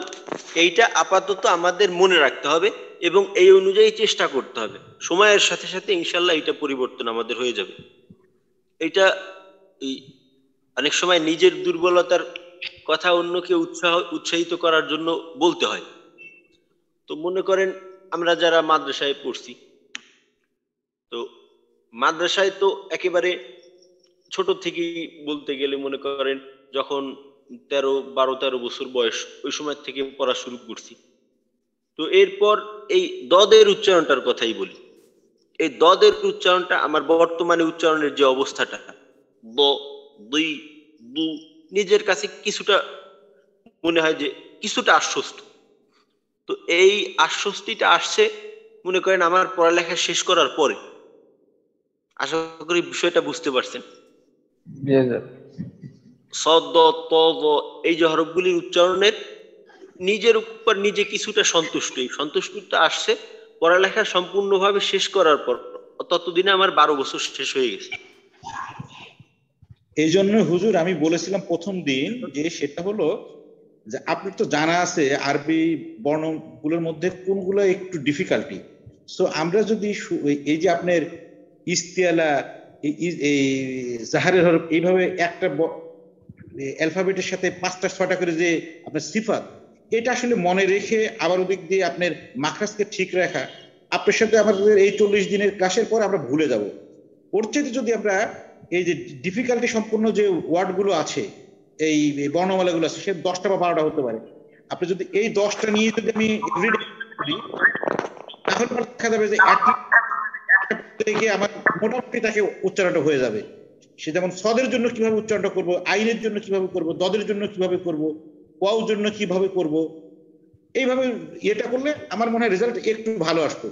এইটা আপাতত আমাদের মনে রাখতে হবে এবং এই অনুযায়ী চেষ্টা করতে হবে। সময়ের সাথে সাথে ইনশাল্লাহ এটা পরিবর্তন আমাদের হয়ে যাবে। এটা এই অনেক সময় নিজের দুর্বলতার কথা অন্যকে উৎসাহিত করার জন্য বলতে হয়। তো মনে করেন আমরা যারা মাদ্রাসায় পড়ছি, তো মাদ্রাসায় তো একেবারে ছোট থেকেই বলতে গেলে মনে করেন যখন 12-13 বছর বয়স, ওই সময় থেকে পড়া শুরু করছি। তো এরপর এই দদের উচ্চারণটার কথাই বলি। এই দদের উচ্চারণটা আমার বর্তমানে উচ্চারণের যে অবস্থাটা, দ, দুই, দু, নিজের কাছে কিছুটা মনে হয় যে কিছুটা আশ্বস্ত। তো এই আশ্বস্তিটা আসছে মনে করেন আমার পড়ালেখা শেষ করার পরে। আশা করি বিষয়টা বুঝতে পারছেন। জি হুজুর। সদ, দ, ত, দ, এই যে হরফগুলির উচ্চারণের নিজের উপর নিজে কিছুটা সন্তুষ্ট, এই সন্তুষ্টটা আসছে পড়ালেখা সম্পূর্ণভাবে শেষ করার পর। ততদিনে আমার 12 বছর শেষ হয়ে গেছে। এই জন্য হুজুর আমি বলেছিলাম প্রথম দিন যে সেটা হলো যে আপনার তো জানা আছে আরবি বর্ণগুলোর মধ্যে কোনগুলো একটু ডিফিকাল্টি। সো আমরা যদি এই যে আপনার ইস্তিয়ালা, এই জাহারের হরফ এইভাবে একটা অ্যালফাবেটের সাথে 5টা 6টা করে যে আপনার সিফাত, এটা আসলে মনে রেখে আবার ওদিক দিয়ে আপনার মাখরাজকে ঠিক রাখা, আপনার সাথে আমাদের এই 40 দিনের ক্লাসের পর আমরা ভুলে যাব। ওর চেয়ে যদি আমরা এই যে ডিফিকাল্টি সম্পূর্ণ যে ওয়ার্ডগুলো আছে, এই বর্ণমালাগুলো আছে, সে 10টা বা 12টা হতে পারে। আপনি যদি এই 10টা নিয়ে যদি আমি এভরিডে করি, তাহলে দেখা যাবে যে থেকে আমার মোটামুটি তাকে উচ্চারণটা হয়ে যাবে। সে যেমন সদের জন্য কিভাবে উচ্চারণটা করব, আইনের জন্য কিভাবে করব, দদের জন্য কিভাবে করব, ওয়াও জন্য কিভাবে করব, এইভাবে এটা করলে আমার মনে হয় রেজাল্ট একটু ভালো আসতো।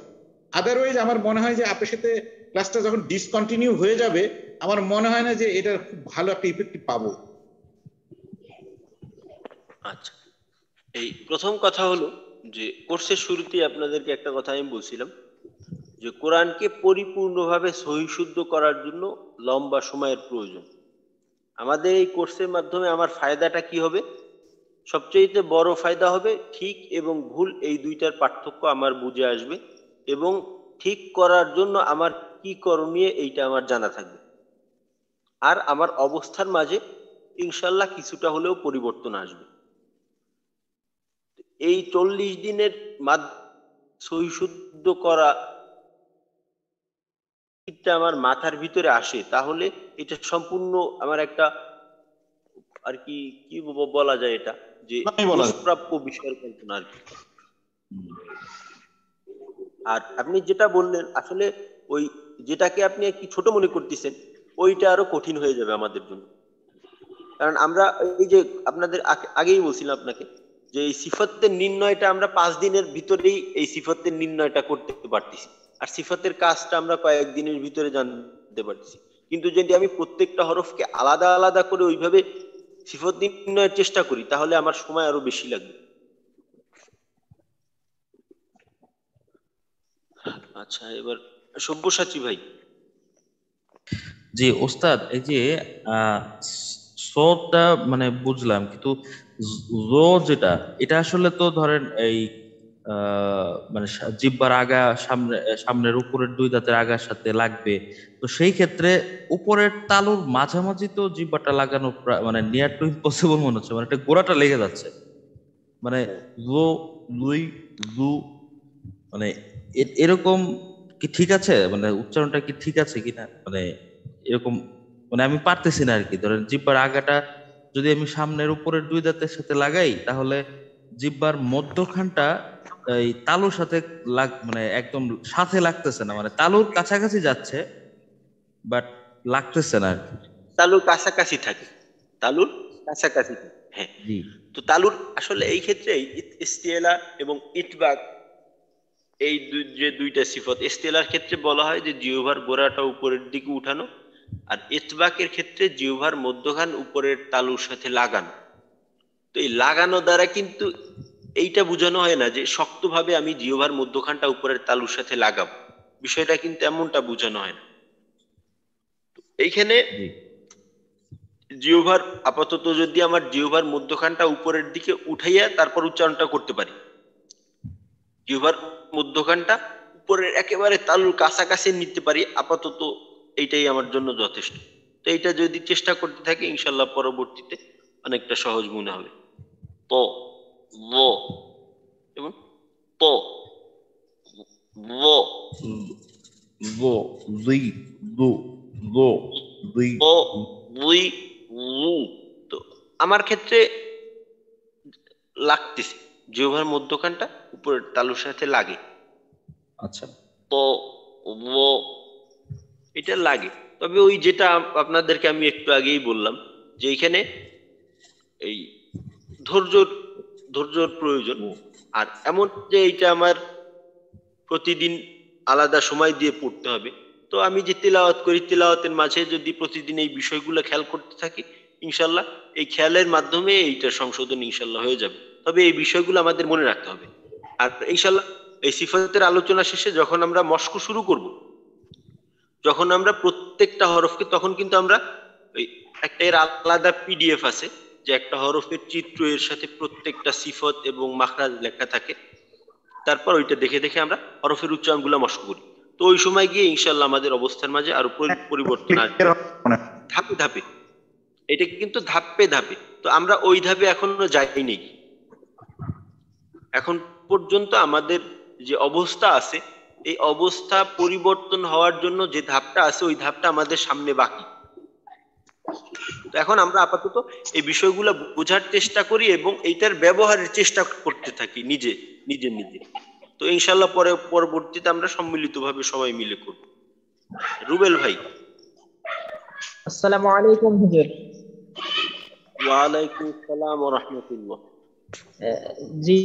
আদারওয়াইজ আমার মনে হয় যে আপনার সাথে ক্লাসটা যখন ডিসকন্টিনিউ হয়ে যাবে, আমার মনে হয় না যে এটা খুব ভালো একটা ইফেক্টিভ পাবো। আচ্ছা, এই প্রথম কথা হলো যে কোর্সের শুরুতেই আপনাদেরকে একটা কথা আমি বলছিলাম যে কোরআনকে পরিপূর্ণভাবে সহিশুদ্ধ করার জন্য লম্বা সময়ের প্রয়োজন। আমাদের এই কোর্সের মাধ্যমে আমার ফায়দাটা কি হবে? সবচেয়ে বড় ফায়দা হবে ঠিক এবং ভুল এই দুইটার পার্থক্য আমার বুঝে আসবে, এবং ঠিক করার জন্য আমার কি করণীয় এইটা আমার জানা থাকবে। আর আমার অবস্থার মাঝে ইনশাল্লাহ কিছুটা হলেও পরিবর্তন আসবে। এই 40 দিনের সহিশুদ্ধ করা আমার মাথার ভিতরে আসে, তাহলে এটা সম্পূর্ণ আমার একটা আর কি কি বলা যায়, এটা যে দুষ্প্রাপ্য বিষয়ের কল্পনা আর কি। আর আপনি যেটা বললেন আসলে ওই যেটাকে আপনি কি ছোট মনে করতেছেন, ওইটা আরো কঠিন হয়ে যাবে আমাদের জন্য। কারণ আমরা এই যে আপনাদের আগেই বলছিলাম আপনাকে যে এই সিফাতের নির্ণয়টা আমরা 5 দিনের ভিতরেই এই সিফাতের নির্ণয়টা করতে পারতেছি, আর সিফাতের কাজটা আমরা কয়েকদিনের ভিতরে জানতে পারতেছি। কিন্তু যদি আমি প্রত্যেকটা হরফকে আলাদা আলাদা করে ওইভাবে সিফাত নির্ণয়ের চেষ্টা করি, তাহলে আমার সময় আরো বেশি লাগবে। আচ্ছা, এবার সব্যসাচী ভাই। জি ওস্তাদ, এই যে সদটা মানে বুঝলাম, কিন্তু যেটা এটা আসলে তো ধরেন এই মানে জিহ্বার আগা সামনের উপরের দুই দাঁতের আগার সাথে লাগবে। তো সেই ক্ষেত্রে উপরের তালুর মাঝামাঝি তো জিহ্বাটা লাগানো মানে নিয়ার টু ইম্পসিবল মনে হচ্ছে, মানে একটা গোড়াটা লেগে যাচ্ছে। মানে জো, লুই, জু, মানে এরকম কি ঠিক আছে? মানে উচ্চারণটা কি ঠিক আছে কিনা, মানে এরকম মানে আমি পারতেছি না আর কি। ধরেন জিহ্বার আগাটা যদি আমি সামনের উপরের দুই দাঁতের সাথে লাগাই, তাহলে জিহ্বার মধ্যখানটা এই তালুর সাথে মানে একদম সাথে লাগতেছে না, মানে তালুর কাছাকাছি যাচ্ছে বাট লাগতেছে না আর কি। তালুর কাছাকাছি থাকে, তালুর কাছাকাছি থাকে, হ্যাঁ। জি তো তালুর আসলে এই ক্ষেত্রে ইস্তিলা এবং ইতবাক, এই যে দুইটা সিফত, ইস্তিলার ক্ষেত্রে বলা হয় যে জিহ্বার গোড়াটা উপরের দিকে উঠানো, আর ইতবাকের ক্ষেত্রে জিহ্বার মধ্যখান উপরের তালুর সাথে লাগানো। তো এই লাগানো দ্বারা কিন্তু এইটা বোঝানো হয় না যে শক্তভাবে আমি জিহ্বার মধ্যখানটা উপরের তালুর সাথে লাগাবো, বিষয়টা কিন্তু এমনটা বোঝানো হয় না। এইখানে জি জিহ্বার আপাতত যদি আমার জিহ্বার মধ্যখানটা উপরের দিকে উঠাইয়া তারপর উচ্চারণটা করতে পারি, জিহ্বার মধ্যখানটা উপরের একেবারে তালুর কাছাকাছি নিতে পারি, আপাতত এইটাই আমার জন্য যথেষ্ট। তো এইটা যদি চেষ্টা করতে থাকি ইনশাল্লাহ পরবর্তীতে অনেকটা সহজ মনে হবে। ত ব এবং ত ব বো দুই দু বো দুই। ব বুই লু। তো আমার ক্ষেত্রে লাগতেছে জিহ্বার মধ্যখানটা উপরের তালুর সাথে লাগে, আচ্ছা ত ব এটা লাগে। তবে ওই যেটা আপনাদেরকে আমি একটু আগেই বললাম যে এখানে এই ধৈর্যর ধৈর্যর প্রয়োজন। আর এমন যে এইটা আমার প্রতিদিন আলাদা সময় দিয়ে পড়তে হবে, তো আমি যে তেলাওয়াত করি তেলাওয়াতের মাঝে যদি প্রতিদিন এই বিষয়গুলো খেয়াল করতে থাকি ইনশাল্লাহ এই খেয়ালের মাধ্যমে এইটার সংশোধন ইনশাল্লাহ হয়ে যাবে। তবে এই বিষয়গুলো আমাদের মনে রাখতে হবে। আর ইনশাল্লাহ এই সিফাতের আলোচনা শেষে যখন আমরা মস্ক শুরু করব, যখন আমরা প্রত্যেকটা হরফকে, তখন কিন্তু আমরা ওই একটা এর আলাদা পিডিএফ আছে যে একটা হরফের চিত্র, এর সাথে প্রত্যেকটা সিফত এবং মাখরাজ লেখা থাকে, তারপর ওইটা দেখে দেখে আমরা হরফের উচ্চারণগুলো মস্ক করি। তো ওই সময় গিয়ে ইনশাল্লাহ আমাদের অবস্থার মাঝে আরো পরিবর্তন আসবে ধাপে ধাপে। এটা কিন্তু ধাপে ধাপে, তো আমরা ওই ধাপে এখনো যাইনি। এখন পর্যন্ত আমাদের যে অবস্থা আছে এই অবস্থা পরিবর্তন হওয়ার জন্য যে ধাপটা আছে ওই ধাপটা আমাদের সামনে বাকি। তো এখন আমরা আপাতত এই বিষয়গুলো বোঝার চেষ্টা করি এবং এইটার ব্যবহারের চেষ্টা করতে থাকি নিজে নিজে নিজে। তো ইনশাল্লাহ পরবর্তীতে আমরা সম্মিলিতভাবে সবাই মিলে করব। রুবেল ভাই। আসসালামু আলাইকুম হুজুর। ওয়ালাইকুম আসসালাম ওয়া রাহমাতুল্লাহ। জি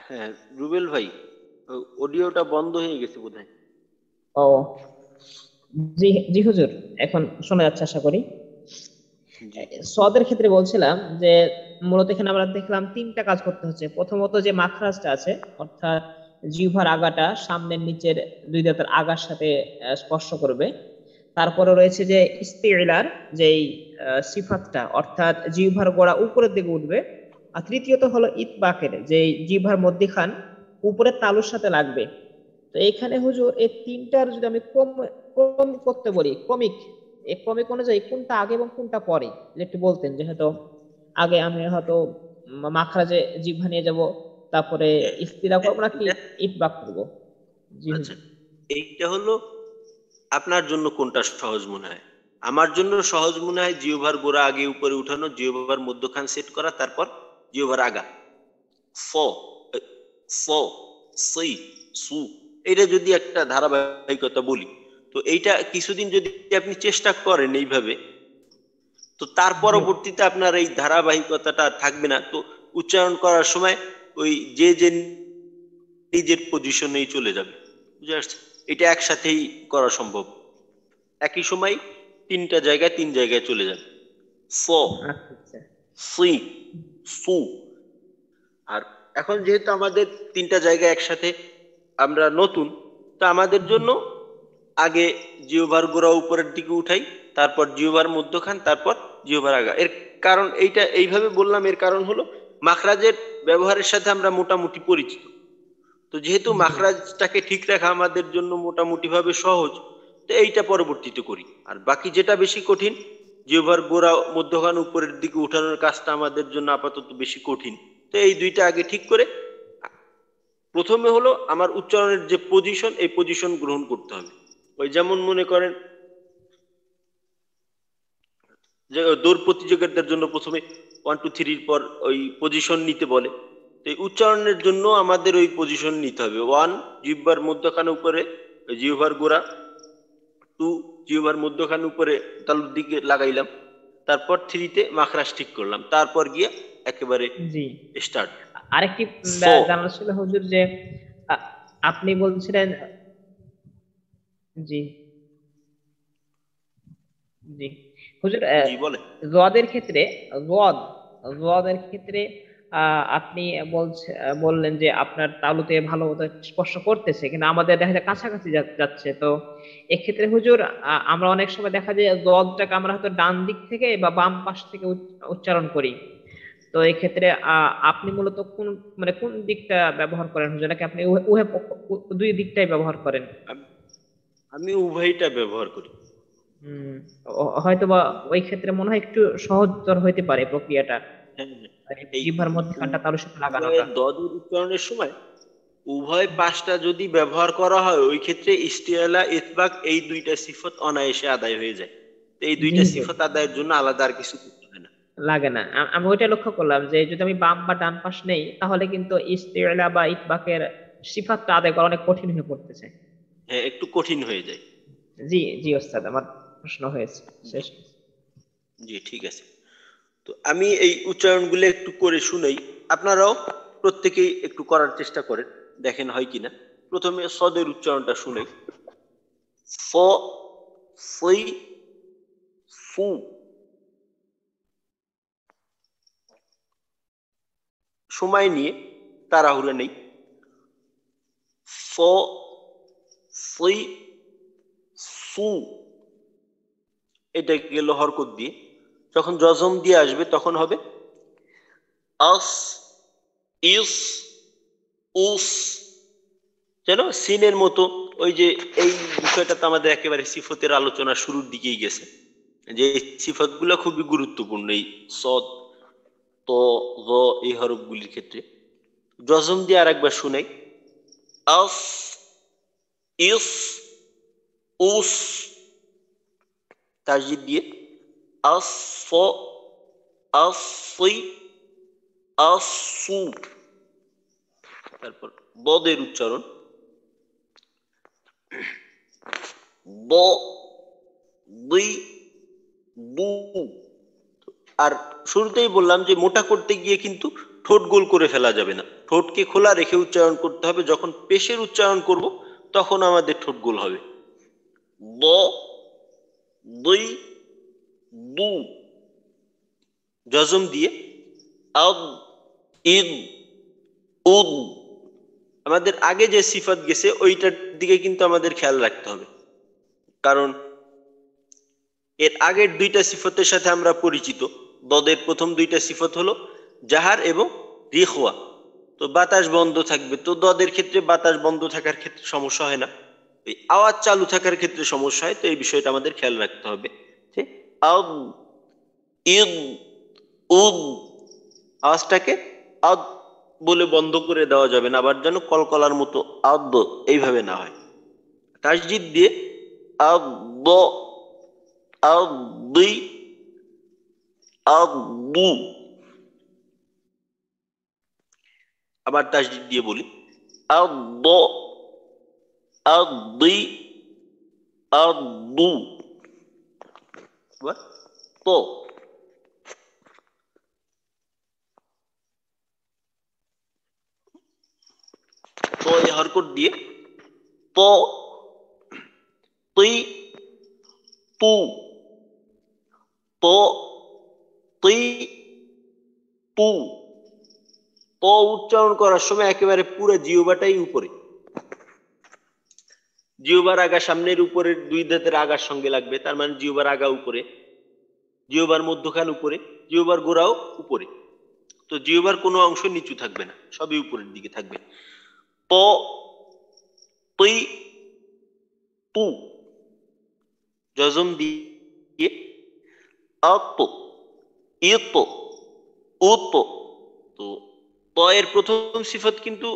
হ্যাঁ রুবেল ভাই, অডিওটা বন্ধ হয়ে গেছে বোধহয়। ও জি জি হুজুর, এখন শোনা যাচ্ছে আশা করি। জি সদের ক্ষেত্রে বলছিলাম যে মূলত এখানে আমরা দেখলাম তিনটা কাজ করতে হচ্ছে। প্রথমত যে মাখরাজটা আছে, অর্থাৎ জিহ্বার আগাটা সামনের নিচের দুই দাঁতের আগার সাথে স্পর্শ করবে। তারপরে রয়েছে যে ইস্তিলার যেই সিফাতটা, অর্থাৎ জিহ্বার গোড়া উপরের দিকে উঠবে। আর তৃতীয়ত হলো ইতবাকের, যে জিহ্বার মধ্যখান উপরের তালুর সাথে লাগবে। তো এইখানে হুজুর এই তিনটার যদি আমি ক্রম করতে বলি, ক্রমিক, এই ক্রমিক অনুযায়ী কোনটা আগে এবং কোনটা পরে যদি একটু বলতেন। যেহেতু আগে আমি হয়তো মাখরাজে জিহ্বা নিয়ে যাব, তারপরে ইস্তিলা করবো নাকি ইতবাক করবো। জি আচ্ছা, হুজুর। এইটা হলো আপনার জন্য কোনটা সহজ মনে হয়? আমার জন্য সহজ মনে হয় জিহ্বার গোড়া আগে উপরে উঠানো, জিহ্বার মধ্যখান সেট করা, তারপর জিহ্বার আগা ফ ফ সই সু, এটা যদি একটা ধারাবাহিকতা বলি, তো এইটা কিছুদিন যদি আপনি চেষ্টা করেন এইভাবে, তো তার জি পরবর্তীতে আপনার এই ধারাবাহিকতাটা আর থাকবে না। তো উচ্চারণ করার সময় ওই যে যে নিজের পজিশনেই চলে যাবে, বুঝে আসছে? এটা একসাথেই করা সম্ভব, একই সময় তিনটা জায়গায় তিন জায়গায় চলে যাবে। ফ আচ্ছা আচ্ছা। সি সু। আর এখন যেহেতু আমাদের তিনটা জায়গা একসাথে আমরা নতুন, তো আমাদের জন্য আগে জিহ্বার গোড়া উপরের দিকে উঠাই, তারপর জিহ্বার মধ্যখান, তারপর জিহ্বার আগা। এর কারণ এইটা এইভাবে বললাম, এর কারণ হলো মাখরাজের ব্যবহারের সাথে আমরা মোটামুটি পরিচিত। তো যেহেতু জি মাখরাজটাকে ঠিক রাখা আমাদের জন্য মোটামুটি ভাবে সহজ, তো এইটা পরবর্তীতে করি। আর বাকি যেটা বেশি কঠিন, জিহ্বার গোড়া মধ্যখান উপরের দিকে উঠানোর কাজটা আমাদের জন্য আপাতত বেশি কঠিন। তো এই দুইটা আগে ঠিক করে প্রথমে হলো আমার উচ্চারণের যে পজিশন, এই পজিশন গ্রহণ করতে হবে। ওই যেমন মনে করেন যে দৌড় প্রতিযোগিতার জন্য প্রথমে 1 2 3 পর ওই পজিশন নিতে বলে, তো এই উচ্চারণের জন্য আমাদের ওই পজিশন নিতে হবে। 1 জিহ্বার মধ্যখানে উপরে জিহ্বার গোড়া, 2 জিহ্বার মধ্যখানে উপরে তালুর দিকে লাগাইলাম, তারপর 3 তে মাখরাজ ঠিক করলাম, তারপর গিয়ে একেবারে জি। স্টার্ট। আরেকটি জানার ছিল হুজুর যে আপনি বলছিলেন, জি জি হুজুর, জি বলে রদের ক্ষেত্রে রদের ক্ষেত্রে আপনি বললেন যে আপনার তালুতে ভালো মতো স্পর্শ করতেছে, কিন্তু আমাদের দেখা যায় কাছাকাছি যাচ্ছে। তো এক্ষেত্রে হুজুর আমরা অনেক সময় দেখা যায় রদটাকে আমরা হয়তো ডান দিক থেকে বা বাম পাশ থেকে উচ্চারণ করি। তো এই ক্ষেত্রে আপনি মূলত কোন মানে কোন দিকটা ব্যবহার করেন হুজুর, নাকি আপনি দুই দিকটাই ব্যবহার করেন? আমি উভয়টা ব্যবহার করি। হয়তো বা ওই ক্ষেত্রে মনে হয় একটু সহজতর হইতে পারে প্রক্রিয়াটা, হ্যাঁ, মানে জিহ্বার মধ্যখানটা তালুর সাথে লাগানোটা। দদের উচ্চারণের সময় উভয় পাশটা যদি ব্যবহার করা হয়, ওই ক্ষেত্রে ইস্তিআলা ইতবাক এই দুইটা সিফত অনায়াসে আদায় হয়ে যায়। তো এই দুইটা জি, সিফত আদায়ের জন্য আলাদা আর কিছু করতে হয় না। লাগে না। আমি ওইটা লক্ষ্য করলাম যে যদি আমি বাম বা ডান পাশ নেই, তাহলে কিন্তু ইস্তিআলা বা ইতবাকের সিফাতটা আদায় করা অনেক কঠিন হয়ে পড়তেছে। হ্যাঁ, একটু কঠিন হয়ে যায়। জি জি ওস্তাদ, আমার প্রশ্ন হয়েছে শেষ। জি ঠিক আছে। তো আমি এই উচ্চারণগুলো একটু করে শুনাই, আপনারাও প্রত্যেকেই একটু করার চেষ্টা করেন, দেখেন হয় কিনা। প্রথমে সদের উচ্চারণটা শুনাই। ফ, ফই, ফু। সময় নিয়ে, তাড়াহুড়া নেই। ফ, ফই, ফু। এটা গেল হরকত দিয়ে। যখন জজম দিয়ে আসবে তখন হবে আস, ইস, উস। যেন সিনের মতো। ওই যে এই বিষয়টা তো আমাদের একেবারে সিফতের আলোচনা শুরুর দিকেই গেছে, যে সিফত গুলা খুবই গুরুত্বপূর্ণ এই সদ, ত, জ এই হরফগুলির ক্ষেত্রে। জজম দিয়ে আর একবার শুনাই। আস, ইস, উস। তাসজিদ দিয়ে আস, ফ, আসি, আসু। তারপর বদের উচ্চারণ ব, দুই, বু। আর শুরুতেই বললাম যে মোটা করতে গিয়ে কিন্তু ঠোঁট গোল করে ফেলা যাবে না, ঠোঁটকে খোলা রেখে উচ্চারণ করতে হবে। যখন পেশের উচ্চারণ করব তখন আমাদের ঠোঁট গোল হবে। ব, দুই, বু। জজম দিয়ে আদ, ইদ, উদ। আমাদের আগে যে সিফাত গেছে ওইটার দিকে কিন্তু আমাদের খেয়াল রাখতে হবে, কারণ এর আগের দুইটা সিফতের সাথে আমরা পরিচিত। দদের প্রথম দুইটা সিফত হলো জাহার এবং রিখওয়া। তো বাতাস বন্ধ থাকবে, তো দদের ক্ষেত্রে বাতাস বন্ধ থাকার ক্ষেত্রে সমস্যা হয় না, এই আওয়াজ চালু থাকার ক্ষেত্রে সমস্যা হয়। তো এই বিষয়টা আমাদের খেয়াল রাখতে হবে যে আদ, ইদ, উদ। আওয়াজটাকে আদ বলে বন্ধ করে দেওয়া যাবে না, আবার যেন কলকলার মতো আদ এইভাবে না হয়। তাসজিদ দিয়ে আদ, আদি, আদু। আবার তাসদিদ দিয়ে বলি আদ, আদি, আদু। তো তো এই হরকত দিয়ে প, তুই, তু। তো, তুই, তু। প উচ্চারণ করার সময় একেবারে পুরো জিহ্বাটাই উপরে, জিহ্বার আগা সামনের উপরের দুই দাঁতের আগার সঙ্গে লাগবে, তার মানে জিহ্বার আগা উপরে, জিহ্বার মধ্যখান উপরে, জিহ্বার গোড়াও উপরে। তো জিহ্বার কোনো অংশ নিচু থাকবে না, সবই উপরের দিকে থাকবে। প, তুই, তু। জজম দিয়ে আত, ইত, উত। তো ত এর প্রথম সিফত কিন্তু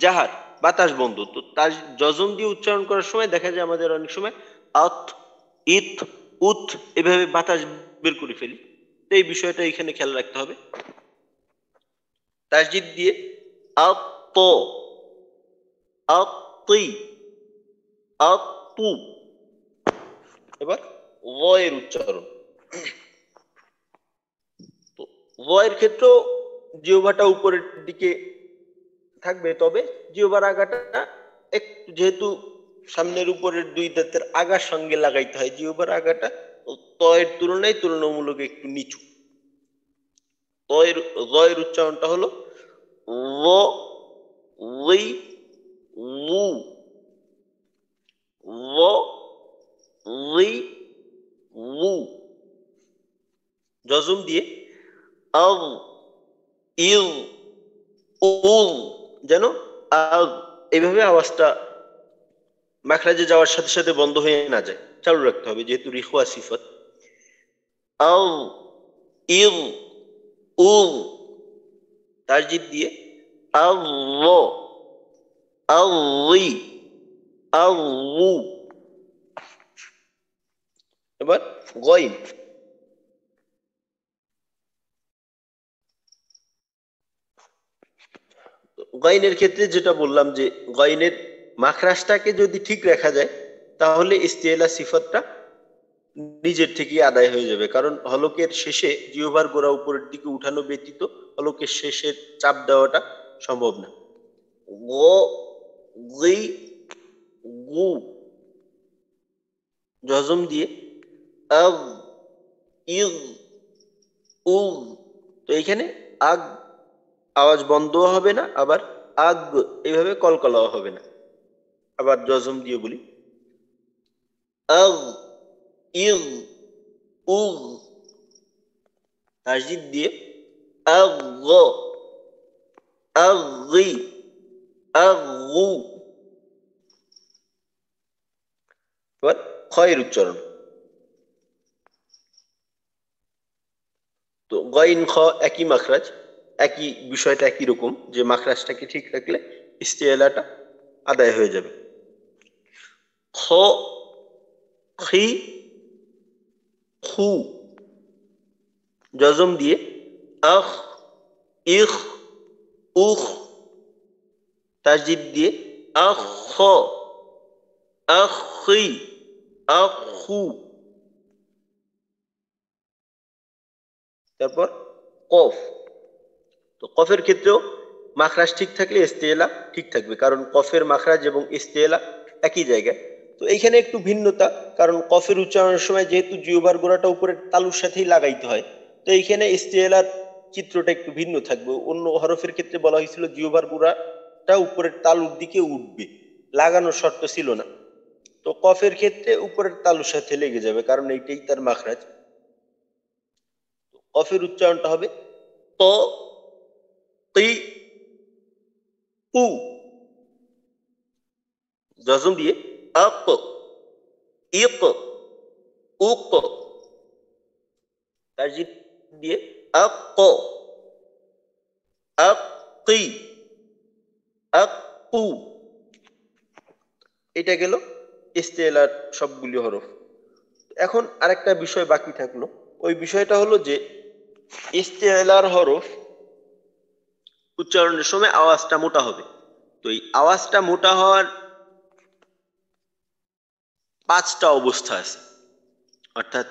জাহার, বাতাস বন্ধ। তো তার জজম দিয়ে উচ্চারণ করার সময় দেখা যায় আমাদের অনেক সময় আত, ইত, উত এভাবে বাতাস বের করে ফেলি। তো এই বিষয়টা এখানে খেয়াল রাখতে হবে। তাসজিদ দিয়ে আত, আতি, আতু। এবার ও এর উচ্চারণ। তো ও এর ক্ষেত্রেও জিহ্বাটা উপরের দিকে থাকবে, তবে জিহ্বার আগাটা একটু, যেহেতু সামনের উপরের দুই দাঁতের আগার সঙ্গে লাগাইতে হয়, জিহ্বার আগাটা তয়ের তুলনায় তুলনামূলক একটু নিচু। তয়ের উচ্চারণটা হলো ও, ওই, উ, ও, ওই, উ। জজম দিয়ে আল, ইল, উল, যেন আল এইভাবে আওয়াজটা মাখরাজে যাওয়ার সাথে সাথে বন্ধ হয়ে না যায়, চালু রাখতে হবে, যেহেতু রিখওয়া সিফত। আল, ইল, উল। তাসজিদ দিয়ে আল্লাহ, আল্লি, আল্লু। এবার গইন। গইনের ক্ষেত্রে যেটা বললাম যে গইনের মাখরাজটাকে যদি ঠিক রাখা যায় তাহলে ইস্তিলা সিফাতটা নিজের থেকেই আদায় হয়ে যাবে, কারণ হলকের শেষে জিহ্বার গোড়া উপরের দিকে উঠানো ব্যতীত হলকের শেষের চাপ দেওয়াটা সম্ভব না। গ, গি, গু। জজম দিয়ে আগ, ইগ, উগ। তো এইখানে আগ আওয়াজ বন্ধ হবে না, আবার আগ এইভাবে কলকলাও হবে না। আবার জজম দিয়ে বলি আগ, ইগ, উগ। তাসজিদ দিয়ে আগ, আগি, আগু। এবার খয়ের উচ্চারণ। তো গইন খ একই মাখরাজ, একই বিষয়টা একই রকম, যে মাখরাজটাকে ঠিক রাখলে ইস্তিলাটা আদায় হয়ে যাবে। খ, খি, খু। জজম দিয়ে আখ, ইখ, উখ। তাসজিদ দিয়ে আখ, আখি, আখু। তারপর কফ। তো কফের ক্ষেত্রেও মাখরাজ ঠিক থাকলে ইস্তিলা ঠিক থাকবে, কারণ কফের মাখরাজ এবং ইস্তিলা একই জায়গায়। তো এইখানে একটু ভিন্নতা, কারণ কফের উচ্চারণের সময় যেহেতু জিহ্বার গোড়াটা উপরের তালুর সাথেই লাগাইতে হয়, তো এইখানে ইস্তিলার চিত্রটা একটু ভিন্ন থাকবে। অন্য হরফের ক্ষেত্রে বলা হয়েছিল জিহ্বার গোড়াটা উপরের তালুর দিকে উঠবে, লাগানোর শর্ত ছিল না। তো কফের ক্ষেত্রে উপরের তালুর সাথে লেগে যাবে, কারণ এইটাই তার মাখরাজ। কফের উচ্চারণটা হবে ত, তি, উ। জজম দিয়ে আক, ইক, উক। তাসজিদ দিয়ে আক, আকি, আকু। এটা গেল ইস্তিলার সবগুলি হরফ। এখন আরেকটা বিষয় বাকি থাকলো, ওই বিষয়টা হলো যে ইস্তিলার হরফ উচ্চারণের সময় আওয়াজটা মোটা হবে। তো এই আওয়াজটা মোটা হওয়ার 5টা অবস্থা আছে, অর্থাৎ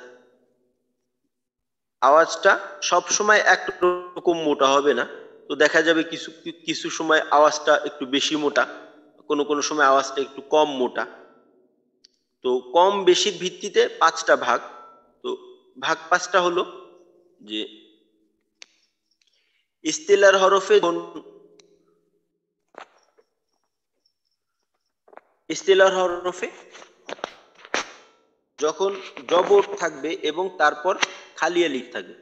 আওয়াজটা সব সময় একরকম মোটা হবে না। তো দেখা যাবে কিছু কিছু সময় আওয়াজটা একটু বেশি মোটা, কোনো কোনো সময় আওয়াজটা একটু কম মোটা। তো কম বেশির ভিত্তিতে 5টা ভাগ। তো ভাগ 5টা হলো যে ইস্তিলার হরফে যখন জবর থাকবে এবং তারপর খালি আলিফ থাকবে,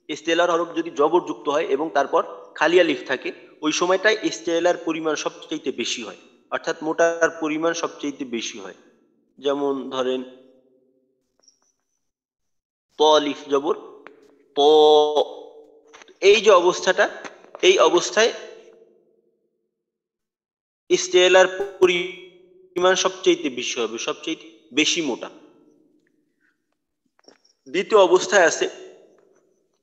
ইস্তিলার হরফ যদি জবর যুক্ত হয় এবং তারপর খালি আলিফ থাকে, ওই সময়টায় ইস্তিলার পরিমাণ সবচেয়ে বেশি হয়, অর্থাৎ মোটার পরিমাণ সবচেয়ে বেশি হয়। যেমন ধরেন ত আলিফ জবর ত, এই যে অবস্থাটা, এই অবস্থায় ইস্তিলার পরিমাণ সবচেয়ে বেশি হবে, সবচেয়ে বেশি মোটা। দ্বিতীয় অবস্থায় আছে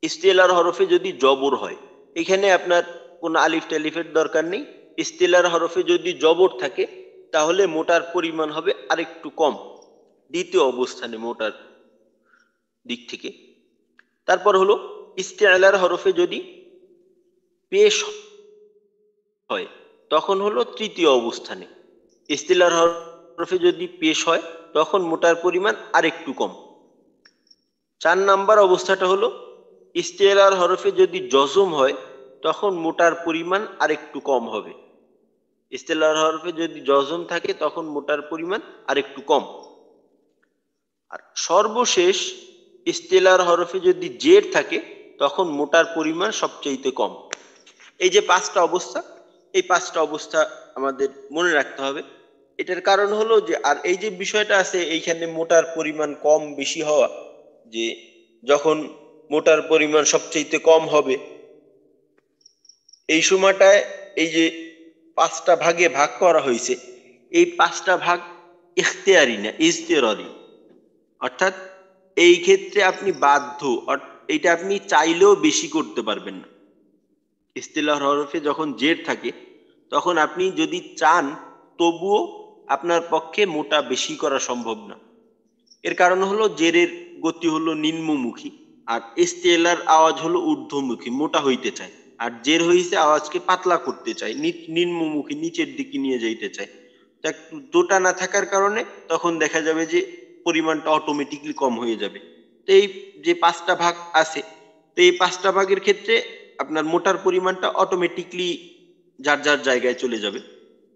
ইস্তেলার হরফে যদি জবর হয়, এখানে আপনার কোনো আলিফ টালিফের দরকার নেই। ইস্তেলার হরফে যদি জবর থাকে তাহলে মোটার পরিমাণ হবে আরেকটু কম, দ্বিতীয় অবস্থানে মোটার দিক থেকে। তারপর হলো ইস্তেলার হরফে যদি পেশ হয় তখন হলো তৃতীয় অবস্থানে। ইস্তেলার হরফে যদি পেশ হয় তখন মোটার পরিমাণ আরেকটু কম। 4 নাম্বার অবস্থাটা হলো ইস্তেলার হরফে যদি জজম হয় তখন মোটার পরিমাণ আরেকটু কম হবে। ইস্তেলার হরফে যদি জজম থাকে তখন মোটার পরিমাণ আরেকটু কম। আর সর্বশেষ ইস্তেলার হরফে যদি জের থাকে তখন মোটার পরিমাণ সবচেয়ে কম। এই যে 5টা অবস্থা, এই 5টা অবস্থা আমাদের মনে রাখতে হবে। এটার কারণ হলো যে, আর এই যে বিষয়টা আছে এইখানে মোটার পরিমাণ কম বেশি হওয়া, যে যখন মোটার পরিমাণ সবচেয়ে কম হবে এই সময়টায় এই যে 5টা ভাগে ভাগ করা হয়েছে, এই 5টা ভাগ ইখতিয়ারি না, ইজতিরারি। অর্থাৎ এই ক্ষেত্রে আপনি বাধ্য, এটা আপনি চাইলেও বেশি করতে পারবেন না। ইস্তেলার হরফে যখন জের থাকে তখন আপনি যদি চান তবুও আপনার পক্ষে মোটা বেশি করা সম্ভব না। এর কারণ হলো জেরের গতি হলো নিম্নমুখী, আর ইস্তেলার আওয়াজ হলো ঊর্ধ্বমুখী, মোটা হইতে চায়। আর জের হইছে আওয়াজকে পাতলা করতে চায়, নিম্নমুখী, নিচের দিকে নিয়ে যাইতে চায়। তো একটু দোটা না থাকার কারণে তখন দেখা যাবে যে পরিমাণটা অটোমেটিকলি কম হয়ে যাবে। তো এই যে 5টা ভাগ আছে, তো এই 5টা ভাগের ক্ষেত্রে আপনার মোটার পরিমাণটা অটোমেটিকলি যার যার জায়গায় চলে যাবে।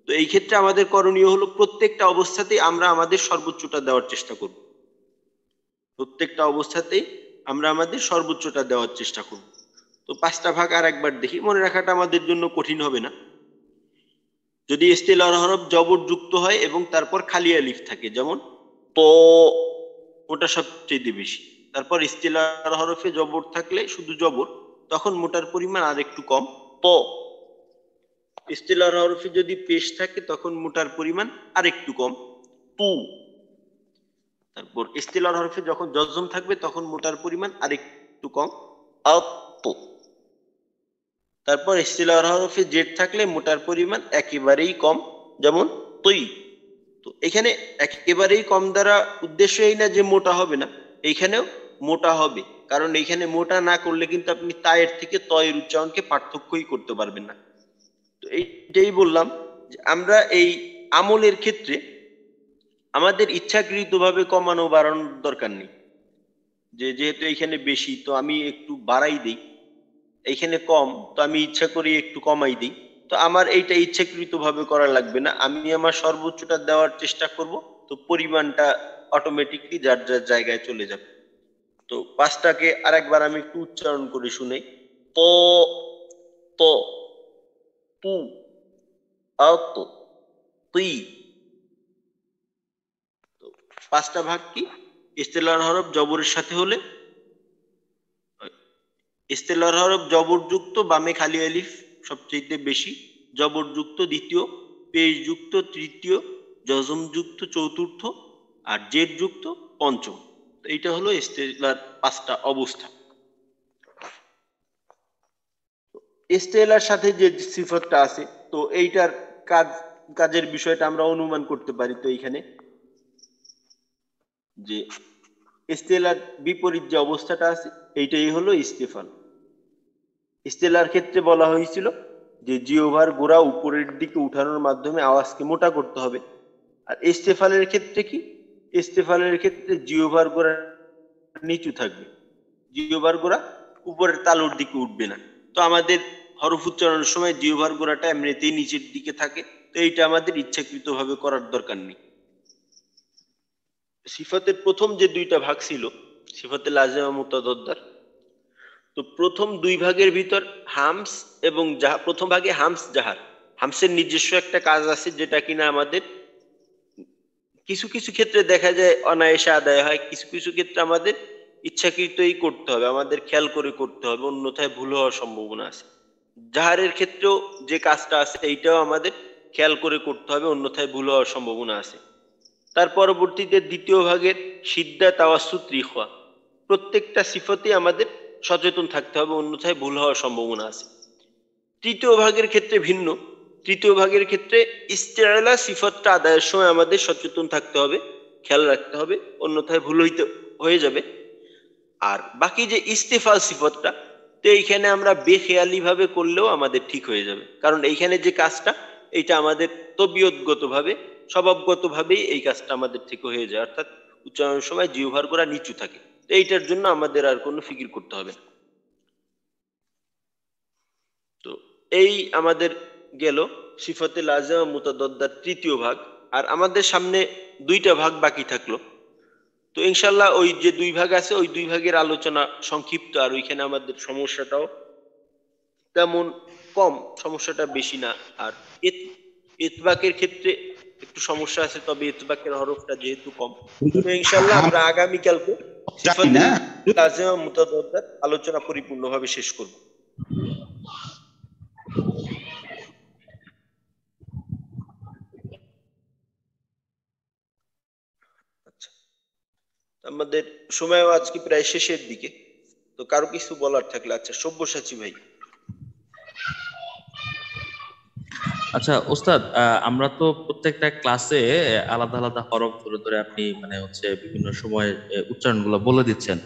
তো এই ক্ষেত্রে আমাদের করণীয় হলো প্রত্যেকটা অবস্থাতেই আমরা আমাদের সর্বোচ্চটা দেওয়ার চেষ্টা করব। প্রত্যেকটা অবস্থাতেই আমরা আমাদের সর্বোচ্চটা দেওয়ার চেষ্টা করব। তো 5টা ভাগ আর একবার দেখি, মনে রাখাটা আমাদের জন্য কঠিন হবে না। যদি ইস্তেলার হরফ জবর যুক্ত হয় এবং তারপর খালি আলিফ থাকে, যেমন ত, ওটা সবচেয়ে বেশি। তারপর ইস্তেলার হরফে জবর থাকলে শুধু জবর, তখন মোটার পরিমাণ আর একটু কম, প। ইস্তেলার হরফে যদি পেশ থাকে তখন মোটার পরিমাণ আর একটু কম, তু। তারপর ইস্তেলার হরফে যখন জজম থাকবে তখন মোটার পরিমাণ আর একটু কম, আত। তারপর ইস্তেলার হরফে জের থাকলে মোটার পরিমাণ একেবারেই কম, যেমন তুই। তো এখানে একেবারেই কম দ্বারা উদ্দেশ্য এই না যে মোটা হবে না, এইখানেও মোটা হবে। কারণ এইখানে মোটা না করলে কিন্তু আপনি তায়ের থেকে তয়ের উচ্চারণকে পার্থক্যই করতে পারবেন না। তো এইটাই বললাম যে আমরা এই আমলের ক্ষেত্রে আমাদের ইচ্ছাকৃতভাবে কমানো বাড়ানোর দরকার নেই। যেহেতু এইখানে বেশি তো আমি একটু বাড়াই দিই, এইখানে কম তো আমি ইচ্ছা করি একটু কমাই দিই। তো আমার এইটা ইচ্ছাকৃতভাবে করা লাগবে না, আমি আমার সর্বোচ্চটা দেওয়ার চেষ্টা করব। তো পরিমাণটা অটোমেটিকলি যার যার জায়গায় চলে যাবে। তো 5টাকে আরেকবার আমি একটু উচ্চারণ করে শুনাই। ত, ত, তু, আত, তুই। তো 5টা ভাগ কি? ইস্তেলার হরফ জবরের সাথে হলে, ইস্তেলার হরফ জবরযুক্ত বামে খালি আলিফ সবচেয়ে বেশি, জবরযুক্ত দ্বিতীয়, পেশযুক্ত তৃতীয়, জজমযুক্ত চতুর্থ, আর জের যুক্ত পঞ্চম। এইটা হলো ইস্তেলার 5টা অবস্থা। ইস্তেলার সাথে যে সিফতটা আছে, তো এইটার কাজের বিষয়টা আমরা অনুমান করতে পারি। তো এইখানে যে ইস্তেলার বিপরীত যে অবস্থাটা আছে এইটাই হলো ইস্তেফাল। ইস্তেলার ক্ষেত্রে বলা হয়েছিল যে জিহ্বার গোড়া উপরের দিকে উঠানোর মাধ্যমে আওয়াজকে মোটা করতে হবে। আর ইস্তেফালের ক্ষেত্রে কি? ইস্তেফালের ক্ষেত্রে জিহ্বার গোড়া নিচু থাকবে, জিহ্বার গোড়া উপরের তালুর দিকে উঠবে না। তো আমাদের হরফ উচ্চারণের সময় জিহ্বার গোড়াটা এমনিতেই নিচের দিকে থাকে, তো এইটা আমাদের ইচ্ছাকৃতভাবে করার দরকার নেই। সিফাতের প্রথম যে 2টা ভাগ ছিল, সিফাতে লাজিমা মুতাদাদ্দার, তো প্রথম 2 ভাগের ভিতর হামস এবং প্রথম ভাগে হামস জাহার, হামসের নিজস্ব একটা কাজ আছে যেটা কিনা আমাদের কিছু কিছু ক্ষেত্রে দেখা যায় অনায়াসে আদায় হয়, কিছু কিছু ক্ষেত্রে আমাদের ইচ্ছাকৃতই করতে হবে, আমাদের খেয়াল করে করতে হবে, অন্যথায় ভুল হওয়ার সম্ভাবনা আছে। জাহারের ক্ষেত্রেও যে কাজটা আছে এইটাও আমাদের খেয়াল করে করতে হবে, অন্যথায় ভুল হওয়ার সম্ভাবনা আছে। তার পরবর্তীতে দ্বিতীয় ভাগের সিদ্ধা তাওয়াসসুত রিখওয়া, প্রত্যেকটা সিফতে আমাদের সচেতন থাকতে হবে, অন্যথায় ভুল হওয়ার সম্ভাবনা আছে। তৃতীয় ভাগের ক্ষেত্রে ভিন্ন। তৃতীয় ভাগের ক্ষেত্রে ইস্তেআলা সিফতটা আদায়ের সময় আমাদের সচেতন থাকতে হবে, খেয়াল রাখতে হবে, অন্যথায় ভুল হয়ে যাবে। আর বাকি যে ইস্তেফাল সিফতটা, তো এইখানে আমরা বেখেয়ালি ভাবে করলেও আমাদের ঠিক হয়ে যাবে, কারণ এইখানে যে কাজটা এইটা আমাদের তবিয়তগত ভাবে, স্বভাবগত ভাবেই এই কাজটা আমাদের ঠিক হয়ে যায়, অর্থাৎ উচ্চারণের সময় জিহ্বার গোড়া নিচু থাকে। তো এইটার জন্য আমাদের আর কোনো ফিকির করতে হবে না। তো এই আমাদের গেল সিফাতে লাজিমা মুতাদাদ্দার তৃতীয় ভাগ। আর আমাদের সামনে দুইটা ভাগ বাকি থাকলো। তো ইনশাল্লাহ ওই যে দুই ভাগ আছে, ওই দুই ভাগের আলোচনা সংক্ষিপ্ত, আর ওইখানে আমাদের সমস্যাটাও তেমন কম, সমস্যাটা বেশি না। আর ইতবাকের ক্ষেত্রে একটু সমস্যা আছে, তবে ইতবাকের হরফটা যেহেতু কম, তো ইনশাল্লাহ আমরা আগামীকালকে সিফাতে লাজিমা মুতাদাদ্দার আলোচনা পরিপূর্ণভাবে শেষ করব। আচ্ছা, আমাদের সময়ও আজকে প্রায় শেষের দিকে। তো কারো কিছু বলার থাকলে, আচ্ছা সব্যসাচী ভাই। আচ্ছা ওস্তাদ, আমরা তো প্রত্যেকটা ক্লাসে আলাদা আলাদা হরফ ধরে ধরে আপনি মানে হচ্ছে বিভিন্ন সময় উচ্চারণগুলো বলে দিচ্ছেন,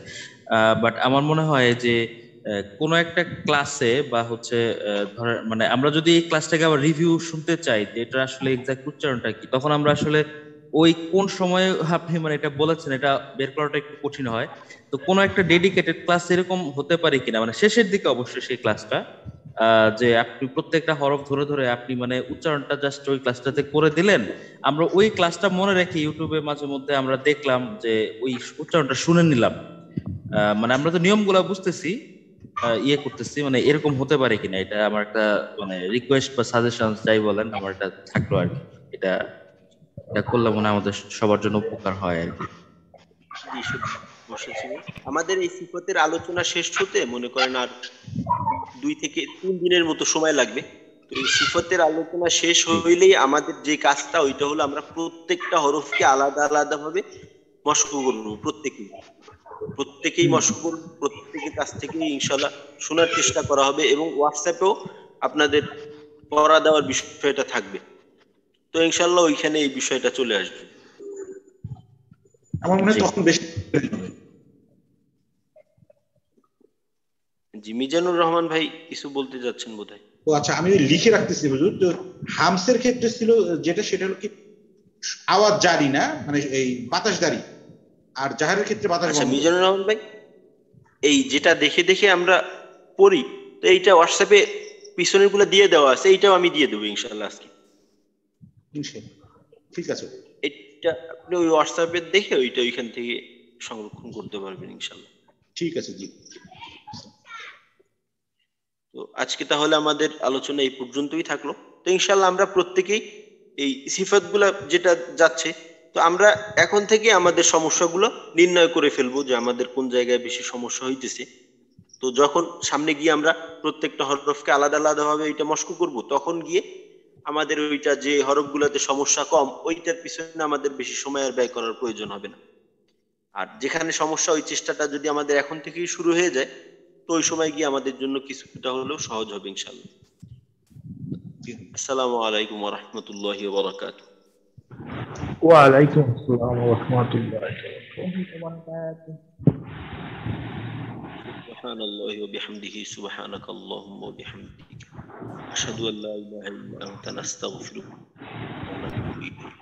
বাট আমার মনে হয় যে কোনো একটা ক্লাসে বা হচ্ছে ধরেন মানে আমরা যদি এই ক্লাসটাকে আবার রিভিউ শুনতে চাই যে এটা আসলে এক্সাক্ট উচ্চারণটা কি, তখন আমরা আসলে ওই কোন সময়ে আপনি মানে এটা বলেছেন এটা বের করাটা একটু কঠিন হয়। তো কোনো একটা ডেডিকেটেড ক্লাস এরকম হতে পারে কিনা, মানে শেষের দিকে অবশ্যই সেই ক্লাসটা, যে আপনি প্রত্যেকটা হরফ ধরে ধরে আপনি মানে উচ্চারণটা জাস্ট ওই ক্লাসটাতে করে দিলেন, আমরা ওই ক্লাসটা মনে রেখে ইউটিউবে মাঝে মধ্যে আমরা দেখলাম যে ওই উচ্চারণটা শুনে নিলাম। মানে আমরা তো নিয়মগুলা বুঝতেছি, ইয়ে করতেছি, মানে এরকম হতে পারে কিনা, এটা আমার একটা মানে রিকোয়েস্ট বা সাজেশন যাই বলেন, আমার এটা থাকলো আর কি। এটা এটা করলে মনে হয় আমাদের সবার জন্য উপকার হয় আর কি। আমাদের এই সিফতের আলোচনা শেষ হতে মনে করেন আর 2 থেকে 3 দিনের মতো সময় লাগবে। তো এই সিফতের আলোচনা শেষ হইলেই আমাদের যে কাজটা, ওইটা হলো আমরা প্রত্যেকটা হরফকে আলাদা আলাদা ভাবে মশক করব। প্রত্যেকেই মশক করব, প্রত্যেকের কাছ থেকেই ইনশাআল্লাহ শোনার চেষ্টা করা হবে, এবং হোয়াটসঅ্যাপেও আপনাদের পড়া দেওয়ার বিষয়টা থাকবে। তো ইনশাআল্লাহ ওইখানে এই বিষয়টা চলে আসবে। আমার মনে হয় তখন বেশি হবে। জি, মিজানুর রহমান ভাই কিছু বলতে যাচ্ছেন বোধহয়। ও আচ্ছা, আমি লিখে রাখতেছি হুজুর। তো হামসের ক্ষেত্রে ছিল যেটা, সেটা হলো কি আওয়াজ জারি না, মানে এই বাতাস জারি, আর জাহারের ক্ষেত্রে বাতাস আচ্ছা বন্ধ। মিজানুর রহমান ভাই, এই যেটা দেখে দেখে আমরা পড়ি, তো এইটা হোয়াটসঅ্যাপে পিছনের গুলো দিয়ে দেওয়া আছে, এইটাও আমি দিয়ে দেবো ইনশাআল্লাহ আজকে। ঠিক আছে, এটা আপনি ওই হোয়াটসঅ্যাপে দেখে ওইটা ওইখান থেকে সংরক্ষণ করতে পারবেন ইনশাআল্লাহ। ঠিক আছে জি। তো আজকে তাহলে আমাদের আলোচনা এই পর্যন্তই থাকলো। তো ইনশাআল্লাহ আমরা প্রত্যেকেই এই সিফাতগুলো যেটা যাচ্ছে, তো আমরা এখন থেকে আমাদের সমস্যাগুলো নির্ণয় করে ফেলবো যে আমাদের কোন জায়গায় বেশি সমস্যা হইতেছে। তো যখন সামনে গিয়ে আমরা প্রত্যেকটা হরফকে আলাদা আলাদা ভাবে এটা মস্ক করব, তখন গিয়ে আমাদের ওইটা যে হরফগুলোতে সমস্যা কম, ওইটার পিছনে আমাদের বেশি সময় আর ব্যয় করার প্রয়োজন হবে না। আর যেখানে সমস্যা, ওই চেষ্টাটা যদি আমাদের এখন থেকেই শুরু হয়ে যায়, তো ওই সময় গিয়ে আমাদের জন্য কিছুটা হলেও সহজ হবে ইনশাআল্লাহ। আসসালামু আলাইকুম ওয়া রাহমাতুল্লাহি ওয়া বারাকাতুহু। ওয়া আলাইকুম আসসালাম ওয়া রাহমাতুল্লাহি ওয়া বারাকাতুহু। সুবহানাল্লাহি ওয়া বিহামদিহি, সুবহানাকাল্লাহুম্মা ওয়া বিহামদিকা, আশহাদু আল্লা ইলাহা ইল্লা আনতা, নাস্তাগফিরুকা ওয়া নাতুবু ইলাইক।